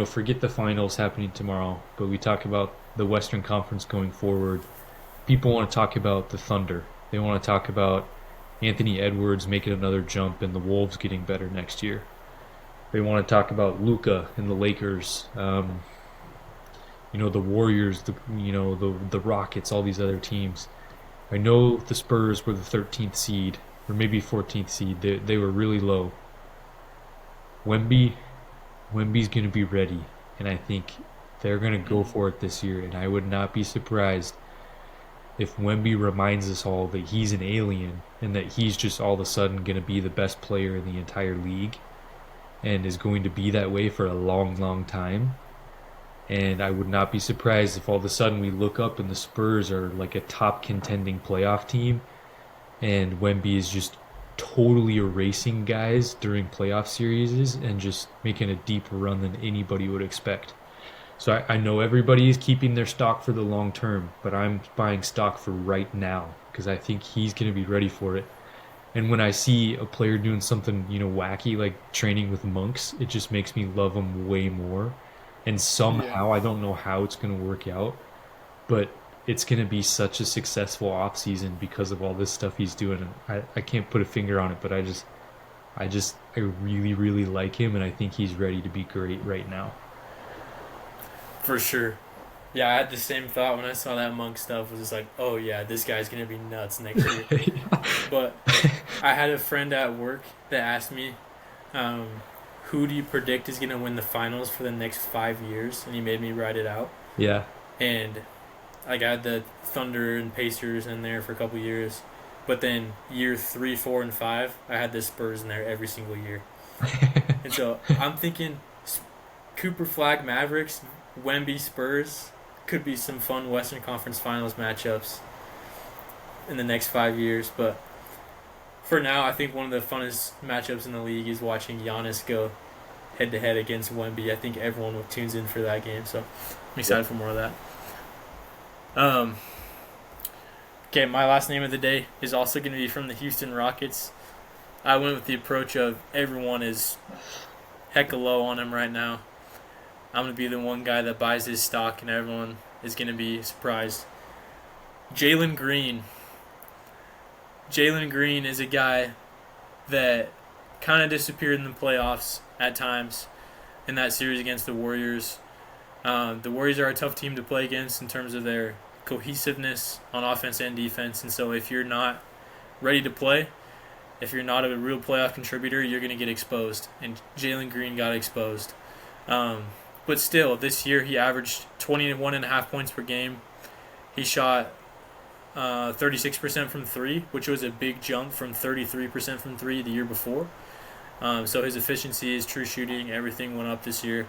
S2: forget the finals happening tomorrow, but we talk about the Western Conference going forward. People want to talk about the Thunder. They want to talk about Anthony Edwards making another jump and the Wolves getting better next year. They want to talk about Luka and the Lakers, the Warriors, the Rockets, all these other teams. I know the Spurs were the 13th seed or maybe 14th seed. They were really low. Wemby's going to be ready, and I think they're going to go for it this year. And I would not be surprised if Wemby reminds us all that he's an alien and that he's just all of a sudden going to be the best player in the entire league and is going to be that way for a long, long time. And I would not be surprised if all of a sudden we look up and the Spurs are like a top contending playoff team and Wemby is just totally erasing guys during playoff series and just making a deeper run than anybody would expect. So I know everybody is keeping their stock for the long term, but I'm buying stock for right now because I think he's going to be ready for it. And when I see a player doing something, wacky like training with monks, it just makes me love him way more. And
S1: Yeah,
S2: somehow, I don't know how it's going to work out, but it's going to be such a successful off season because of all this stuff he's doing. And I can't put a finger on it, but I really, really like him, and I think he's ready to be great right now.
S1: for sure. Yeah, I had the same thought when I saw that monk stuff. Was just like, oh yeah, this guy's gonna be nuts next year. But I had a friend at work that asked me, um, who do you predict is gonna win the finals for the next 5 years? And he made me write it out.
S2: Yeah.
S1: And like I had the Thunder and Pacers in there for a couple years, but then year 3, 4, and 5, I had the Spurs in there every single year. And so I'm thinking Cooper Flag Mavericks, Wemby Spurs could be some fun Western Conference Finals matchups in the next 5 years. But for now, I think one of the funnest matchups in the league is watching Giannis go head to head against Wemby. I think everyone tunes in for that game, so I'm excited for more of that. Um, okay, my last name of the day is also going to be from the Houston Rockets. I went with the approach of everyone is hecka low on him right now. I'm going to be the one guy that buys his stock, and everyone is going to be surprised. Jalen Green. Jalen Green is a guy that kind of disappeared in the playoffs at times in that series against the Warriors. The Warriors are a tough team to play against in terms of their cohesiveness on offense and defense. And so if you're not ready to play, if you're not a real playoff contributor, you're going to get exposed. And Jalen Green got exposed. But still, this year he averaged 21.5 points per game. He shot 36% from three, which was a big jump from 33% from three the year before. So his efficiency, his true shooting, everything went up this year.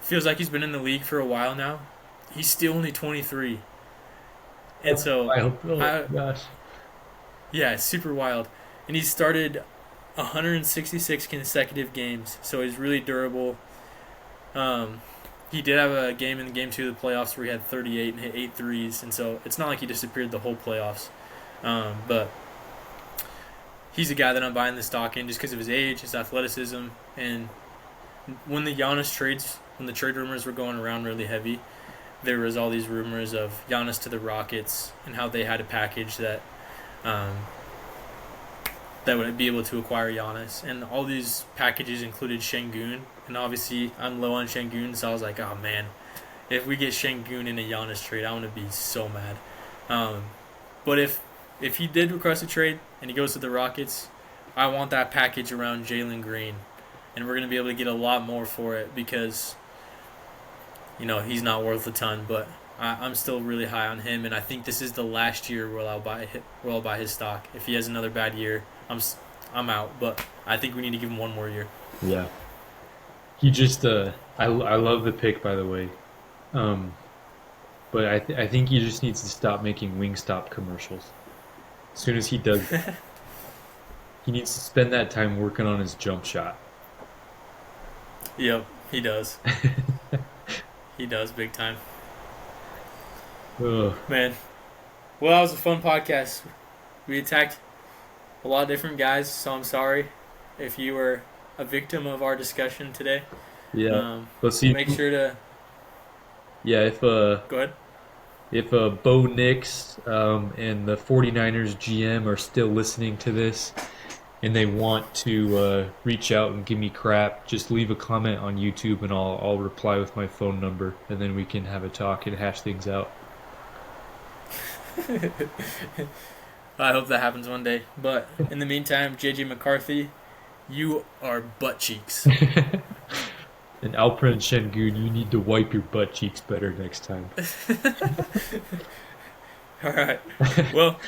S1: Feels like he's been in the league for a while now. He's still only 23. And so,
S2: Gosh.
S1: yeah, it's super wild. And he started 166 consecutive games, so he's really durable. He did have a game in game 2 of the playoffs where he had 38 and hit 8 threes, and so it's not like he disappeared the whole playoffs. But he's a guy that I'm buying the stock in just because of his age, his athleticism, and when the Giannis trades, when the trade rumors were going around really heavy, there was all these rumors of Giannis to the Rockets and how they had a package that that would be able to acquire Giannis, and all these packages included Şengün, and obviously I'm low on Şengün, so I was like, oh man, if we get Şengün in a Giannis trade, I'm gonna be so mad. But if he did request a trade and he goes to the Rockets, I want that package around Jalen Green, and we're gonna be able to get a lot more for it because he's not worth a ton, but I'm still really high on him, and I think this is the last year where I'll buy his stock. If he has another bad year, I'm out. But I think we need to give him one more year.
S2: Yeah. He just I love the pick, by the way. But I think he just needs to stop making Wingstop commercials. As soon as he does, he needs to spend that time working on his jump shot.
S1: Yep, he does. He does big time.
S2: Ugh.
S1: Man. Well, that was a fun podcast. We attacked a lot of different guys, so I'm sorry if you were a victim of our discussion today.
S2: Yeah. Let's see.
S1: Make sure to.
S2: Yeah, if
S1: Go ahead.
S2: If Bo Nix and the 49ers GM are still listening to this and they want to reach out and give me crap, just leave a comment on YouTube and I'll reply with my phone number, and then we can have a talk and hash things out.
S1: I hope that happens one day. But in the meantime, JJ McCarthy, you are butt cheeks.
S2: And Alperen Şengün, you need to wipe your butt cheeks better next time.
S1: All right. Well,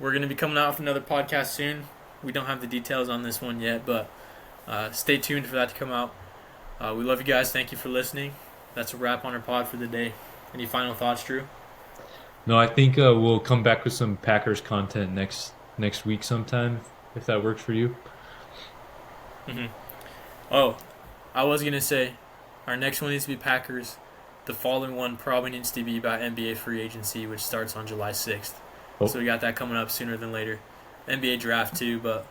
S1: we're going to be coming out with another podcast soon. We don't have the details on this one yet, but stay tuned for that to come out. We love you guys. Thank you for listening. That's a wrap on our pod for the day. Any final thoughts, Drew?
S2: No, I think we'll come back with some Packers content next week sometime, if that works for you.
S1: Mm-hmm. Oh, I was going to say, our next one needs to be Packers. The following one probably needs to be about NBA free agency, which starts on July 6th. Oh. So we got that coming up sooner than later. NBA draft too, but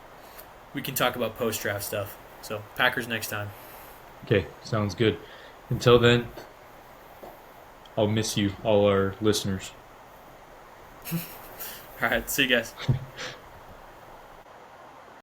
S1: we can talk about post-draft stuff. So Packers next time.
S2: Okay, sounds good. Until then, I'll miss you, all our listeners.
S1: All right, see you guys.